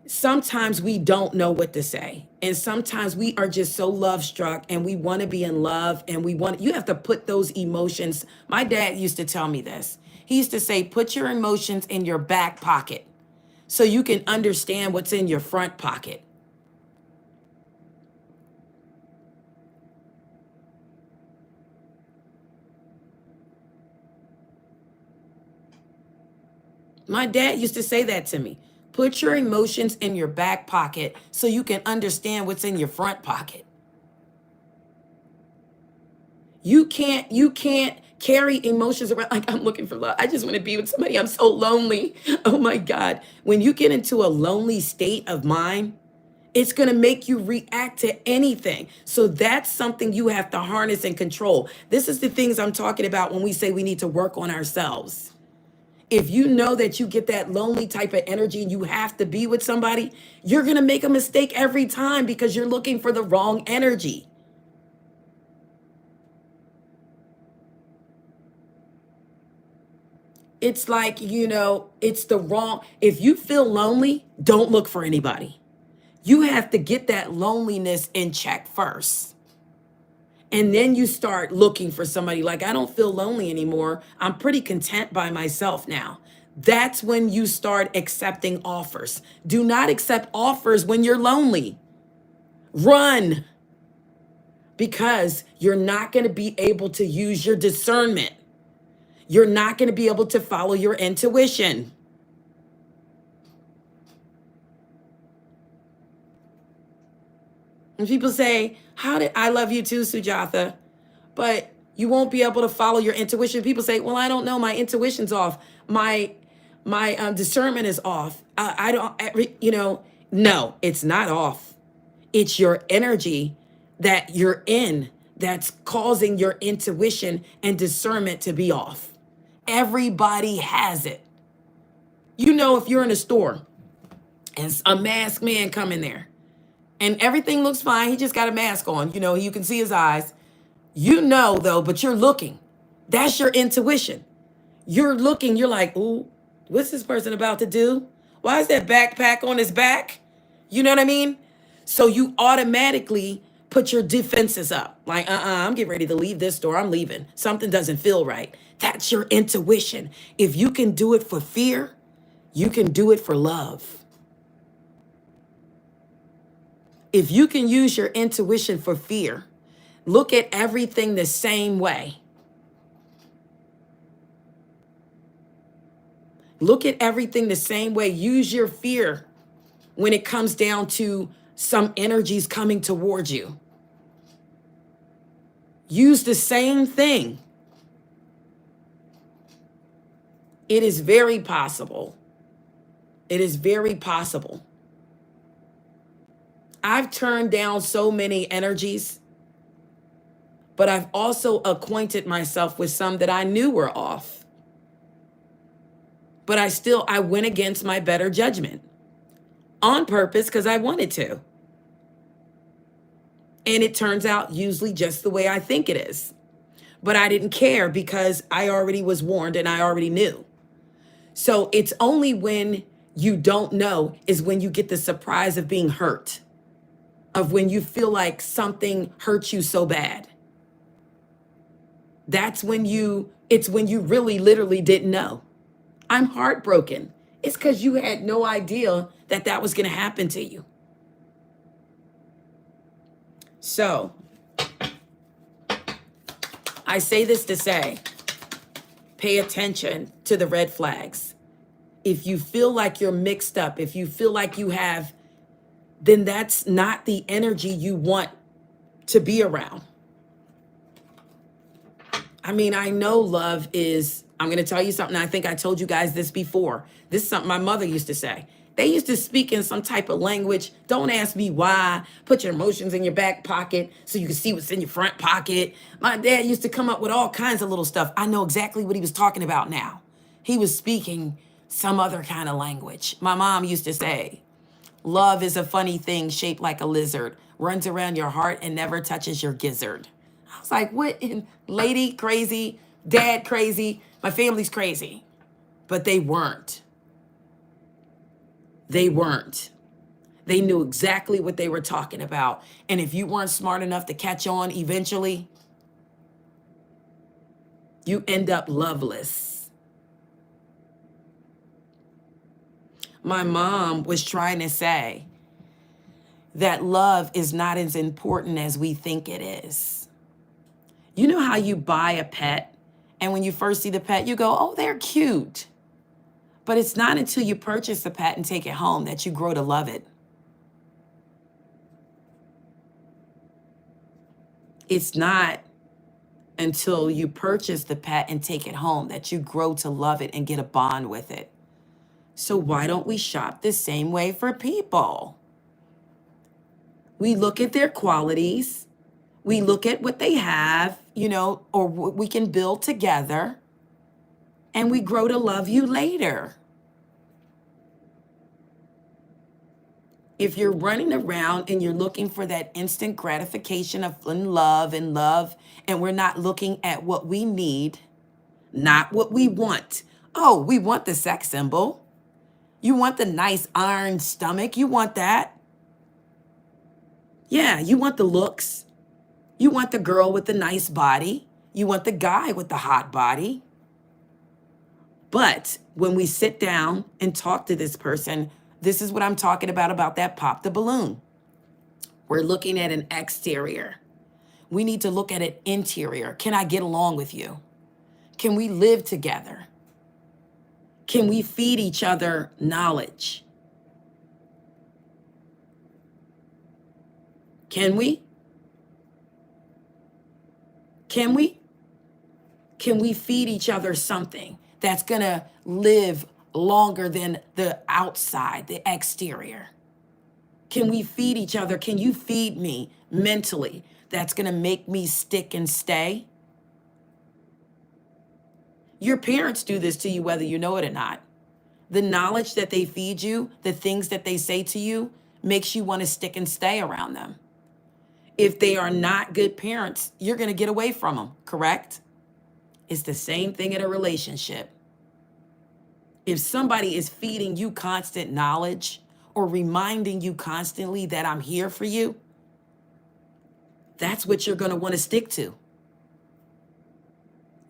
sometimes we don't know what to say. And sometimes we are just so love struck and we want to be in love and you have to put those emotions. My dad used to tell me this. He used to say, put your emotions in your back pocket so you can understand what's in your front pocket. My dad used to say that to me. Put your emotions in your back pocket so you can understand what's in your front pocket. You can't carry emotions around like I'm looking for love. I just want to be with somebody. I'm so lonely. Oh my God. When you get into a lonely state of mind, it's going to make you react to anything. So that's something you have to harness and control. This is the things I'm talking about when we say we need to work on ourselves. If you know that you get that lonely type of energy and you have to be with somebody, you're going to make a mistake every time because you're looking for the wrong energy. It's like, it's the wrong. If you feel lonely, don't look for anybody. You have to get that loneliness in check first. And then you start looking for somebody. Like, I don't feel lonely anymore. I'm pretty content by myself now. That's when you start accepting offers. Do not accept offers when you're lonely. Run. Because you're not going to be able to use your discernment. You're not going to be able to follow your intuition. And people say, I love you too, Sujatha, but you won't be able to follow your intuition. People say, well, I don't know. My intuition's off. My discernment is off. No, it's not off. It's your energy that you're in that's causing your intuition and discernment to be off. Everybody has it. If you're in a store and a masked man come in there and everything looks fine, he just got a mask on, you can see his eyes, though, but you're looking. That's your intuition. You're looking, you're like, ooh, what's this person about to do? Why is that backpack on his back? You know what I mean? So you automatically put your defenses up. Like, I'm getting ready to leave this store. I'm leaving. Something doesn't feel right. That's your intuition. If you can do it for fear, you can do it for love. If you can use your intuition for fear, look at everything the same way. Look at everything the same way. Use your fear when it comes down to some energies coming towards you. Use the same thing. It is very possible. It is very possible. I've turned down so many energies, but I've also acquainted myself with some that I knew were off. But I went against my better judgment on purpose because I wanted to. And it turns out usually just the way I think it is. But I didn't care because I already was warned and I already knew. So it's only when you don't know is when you get the surprise of being hurt, of when you feel like something hurts you so bad. It's when you really literally didn't know. I'm heartbroken. It's because you had no idea that was going to happen to you. So I say this to say, pay attention to the red flags. If you feel like you're mixed up, if you feel like you have, then that's not the energy you want to be around. I mean, I know love is, I'm going to tell you something. I think I told you guys this before. This is something my mother used to say. They used to speak in some type of language. Don't ask me why. Put your emotions in your back pocket so you can see what's in your front pocket. My dad used to come up with all kinds of little stuff. I know exactly what he was talking about now. He was speaking some other kind of language. My mom used to say, love is a funny thing shaped like a lizard, runs around your heart and never touches your gizzard. I was like, what in lady crazy, dad crazy, my family's crazy. But they weren't. They weren't. They knew exactly what they were talking about. And if you weren't smart enough to catch on eventually, you end up loveless. My mom was trying to say that love is not as important as we think it is. You know how you buy a pet and when you first see the pet, you go, oh, they're cute. But it's not until you purchase the pet and take it home that you grow to love it. It's not until you purchase the pet and take it home that you grow to love it and get a bond with it. So why don't we shop the same way for people? We look at their qualities. We look at what they have, you know, or what we can build together, and we grow to love you later. If you're running around and you're looking for that instant gratification of love, and we're not looking at what we need, not what we want. Oh, we want the sex symbol. You want the nice iron stomach. You want that. Yeah, you want the looks. You want the girl with the nice body. You want the guy with the hot body. But when we sit down and talk to this person, this is what I'm talking about that pop the balloon. We're looking at an exterior. We need to look at an interior. Can I get along with you? Can we live together? Can we feed each other knowledge? Can we? Can we? Can we feed each other something that's going to live longer than the outside, the exterior? Can we feed each other? Can you feed me mentally? That's going to make me stick and stay. Your parents do this to you whether you know it or not. The knowledge that they feed you, the things that they say to you, makes you want to stick and stay around them. If they are not good parents, you're going to get away from them, correct? It's the same thing in a relationship. If somebody is feeding you constant knowledge or reminding you constantly that I'm here for you, that's what you're going to want to stick to.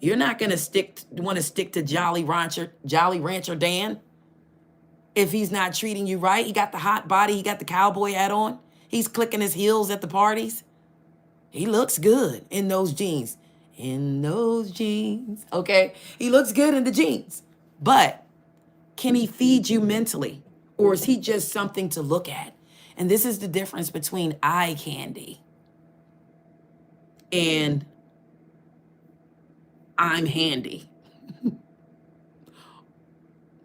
You're not going to want to stick to Jolly Rancher Dan if he's not treating you right. He got the hot body. He got the cowboy hat on. He's clicking his heels at the parties. He looks good in those jeans. Okay? He looks good in the jeans. But can he feed you mentally? Or is he just something to look at? And this is the difference between eye candy and I'm handy.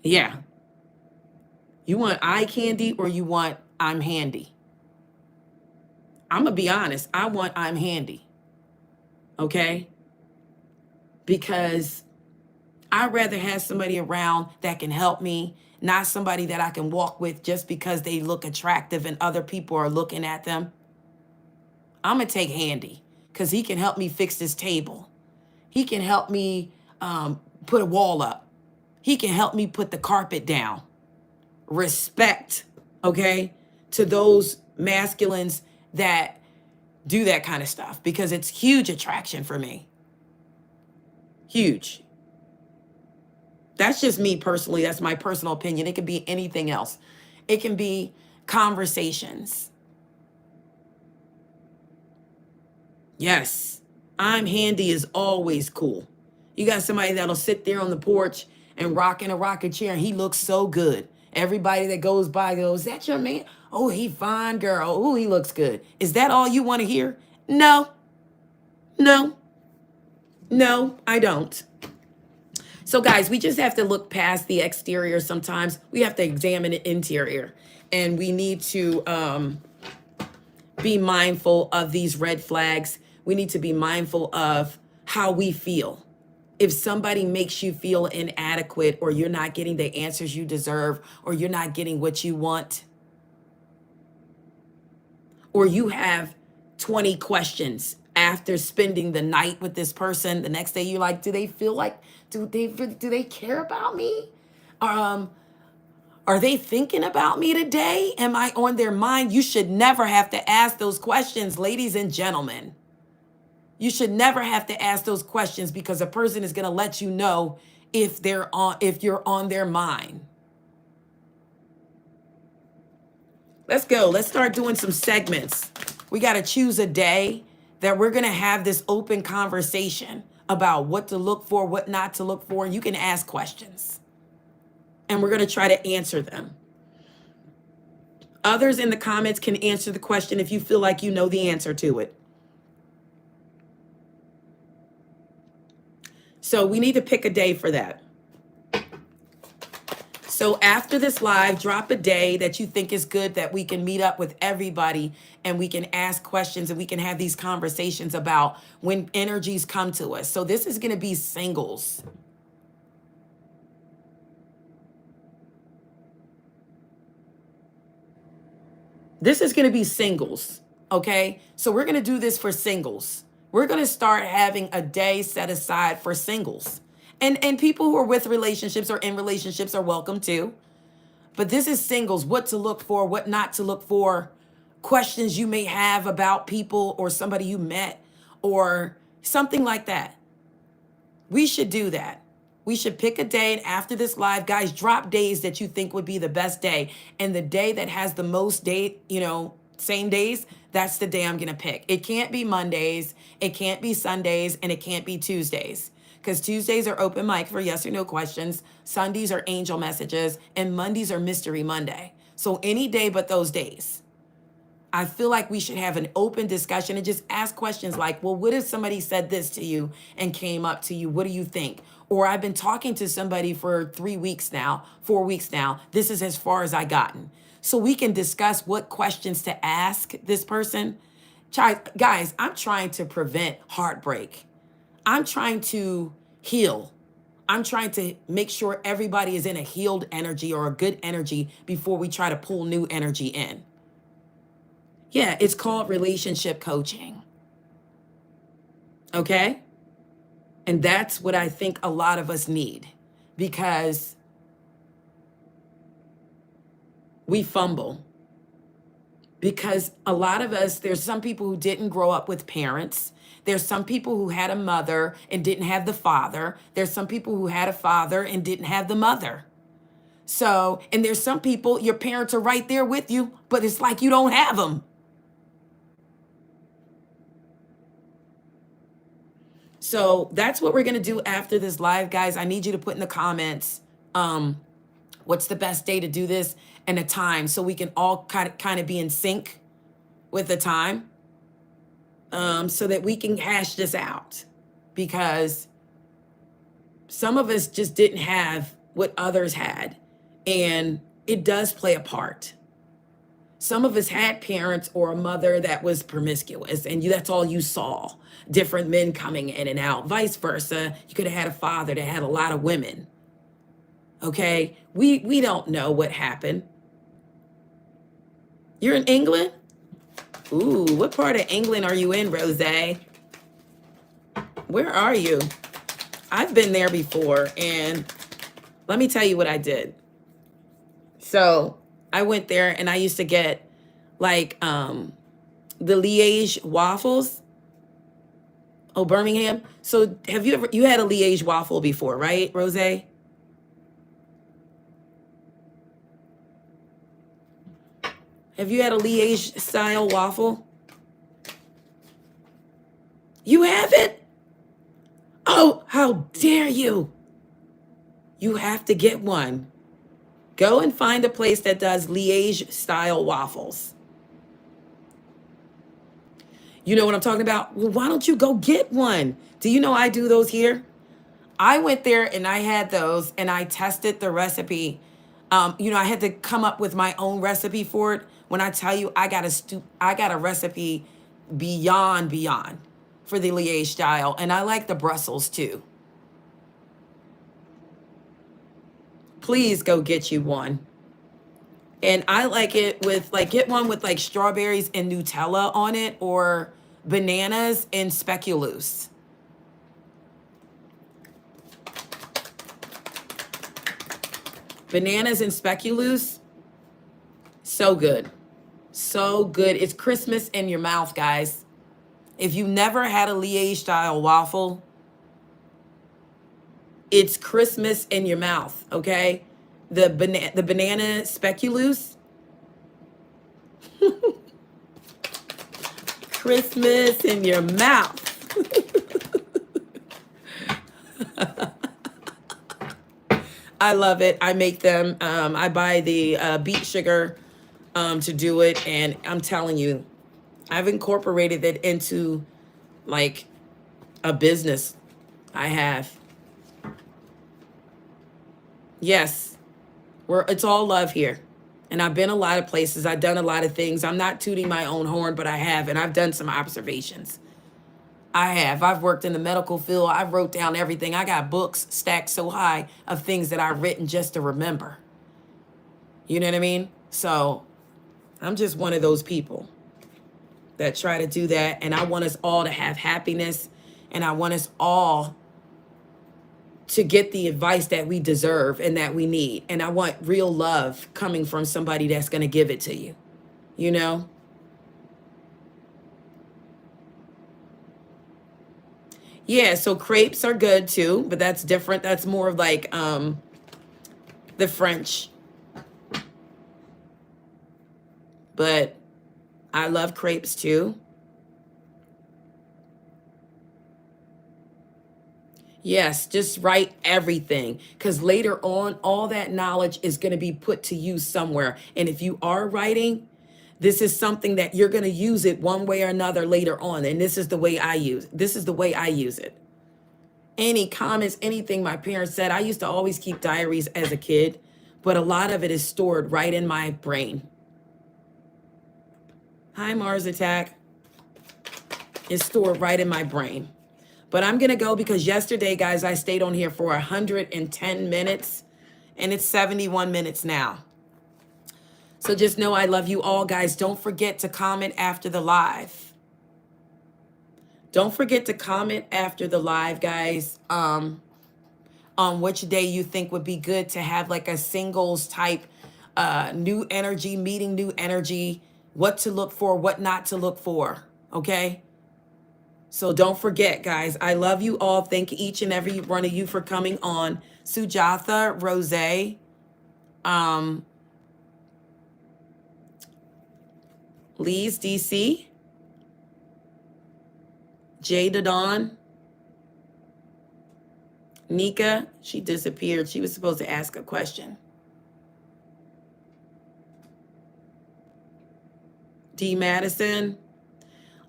Yeah. You want eye candy or you want I'm handy? I'm going to be honest. I want I'm handy. Okay? Because I'd rather have somebody around that can help me, not somebody that I can walk with just because they look attractive and other people are looking at them. I'm going to take handy because he can help me fix this table. He can help me put a wall up. He can help me put the carpet down. Respect, okay, to those masculines that do that kind of stuff because it's huge attraction for me. Huge. That's just me personally. That's my personal opinion. It can be anything else. It can be conversations. Yes, I'm handy is always cool. You got somebody that'll sit there on the porch and rock in a rocking chair and he looks so good. Everybody that goes by goes, is that your man? Oh, he fine, girl. Oh, he looks good. Is that all you want to hear? No, I don't. So guys, we just have to look past the exterior sometimes. We have to examine the interior. And we need to be mindful of these red flags. We need to be mindful of how we feel. If somebody makes you feel inadequate or you're not getting the answers you deserve or you're not getting what you want, or you have 20 questions after spending the night with this person, the next day you're like, do they care about me? Are they thinking about me today? Am I on their mind? You should never have to ask those questions, ladies and gentlemen. You should never have to ask those questions because a person is going to let you know if you're on their mind. Let's go. Let's start doing some segments. We got to choose a day that we're going to have this open conversation about what to look for, what not to look for. And you can ask questions. and we're going to try to answer them. Others in the comments can answer the question if you feel like you know the answer to it. So we need to pick a day for that. So after this live, drop a day that you think is good, that we can meet up with everybody and we can ask questions and we can have these conversations about when energies come to us. So this is going to be singles. This is going to be singles, okay? So we're going to do this for singles. We're going to start having a day set aside for singles. And people who are with relationships or in relationships are welcome too. But this is singles, what to look for, what not to look for, questions you may have about people or somebody you met or something like that. We should do that. We should pick a day, and after this live, guys, drop days that you think would be the best day. And the day that has the most day, same days, that's the day I'm going to pick. It can't be Mondays, it can't be Sundays, and it can't be Tuesdays. Because Tuesdays are open mic for yes or no questions, Sundays are angel messages, and Mondays are Mystery Monday. So any day but those days. I feel like we should have an open discussion and just ask questions like, well, what if somebody said this to you and came up to you? What do you think? Or I've been talking to somebody for 3 weeks now, 4 weeks now. This is as far as I gotten. So we can discuss what questions to ask this person. Guys, I'm trying to prevent heartbreak. I'm trying to heal. I'm trying to make sure everybody is in a healed energy or a good energy before we try to pull new energy in. Yeah, it's called relationship coaching. Okay? And that's what I think a lot of us need, because we fumble. Because a lot of us, there's some people who didn't grow up with parents. There's some people who had a mother and didn't have the father. There's some people who had a father and didn't have the mother. So, and there's some people, your parents are right there with you, but it's like you don't have them. So that's what we're going to do after this live, guys. I need you to put in the comments, what's the best day to do this and a time, so we can all kind of be in sync with the time, so that we can hash this out, because some of us just didn't have what others had, and it does play a part. Some of us had parents or a mother that was promiscuous, and that's all you saw. Different men coming in and out. Vice versa, you could have had a father that had a lot of women. Okay, we don't know what happened. You're in England? Ooh, what part of England are you in, Rose? Where are you? I've been there before, and let me tell you what I did. So I went there and I used to get like the Liège waffles. Oh, Birmingham. So you had a Liège waffle before, right, Rose? Have you had a Liège style waffle? You haven't? Oh, how dare you? You have to get one. Go and find a place that does Liège style waffles. You know what I'm talking about? Well, why don't you go get one? Do you know I do those here? I went there and I had those and I tested the recipe. I had to come up with my own recipe for it. When I tell you I got a recipe beyond for the Liège style, and I like the Brussels too. Please go get you one. And I like it with get one with like strawberries and Nutella on it, or bananas and speculoos. Bananas and speculoos, so good. So good. It's Christmas in your mouth, guys. If you never had a Liège style waffle, it's Christmas in your mouth, okay? The banana speculoos. Christmas in your mouth. I love it. I make them. I buy the beet sugar to do it. And I'm telling you, I've incorporated it into like a business. I have. Yes, it's all love here. And I've been a lot of places. I've done a lot of things. I'm not tooting my own horn, but I have. And I've done some observations. I have. I've worked in the medical field. I wrote down everything. I got books stacked so high of things that I've written just to remember. You know what I mean? So I'm just one of those people that try to do that. And I want us all to have happiness. And I want us all to get the advice that we deserve and that we need. And I want real love coming from somebody that's going to give it to you. You know? Yeah, so crepes are good too, but that's different. That's more of like the French. But I love crepes too. Yes, just write everything, because later on, all that knowledge is going to be put to use somewhere. And if you are writing, this is something that you're going to use it one way or another later on. And this is the way I use it. This is the way I use it. Any comments, anything my parents said, I used to always keep diaries as a kid, but a lot of it is stored right in my brain. Hi, Mars Attack. It's stored right in my brain. But I'm going to go because yesterday, guys, I stayed on here for 110 minutes and it's 71 minutes now. So just know I love you all, guys. Don't forget to comment after the live. Don't forget to comment after the live, guys, on which day you think would be good to have like a singles type new energy, meeting new energy, what to look for, what not to look for, okay? So don't forget, guys, I love you all. Thank each and every one of you for coming on. Sujatha, Rose, Lee's DC, Jada Dawn, Nika, she disappeared. She was supposed to ask a question. D. Madison,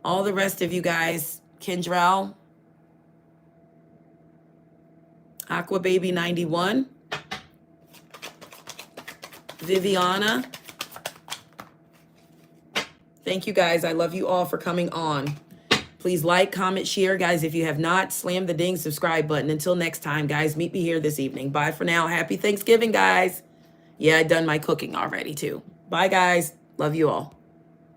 all the rest of you guys, Kendrell, Aqua Baby 91, Viviana. Thank you guys. I love you all for coming on. Please like, comment, share, guys. If you have not, slam the ding subscribe button. Until next time, guys, meet me here this evening. Bye for now. Happy Thanksgiving, guys. Yeah, I done my cooking already too. Bye, guys. Love you all.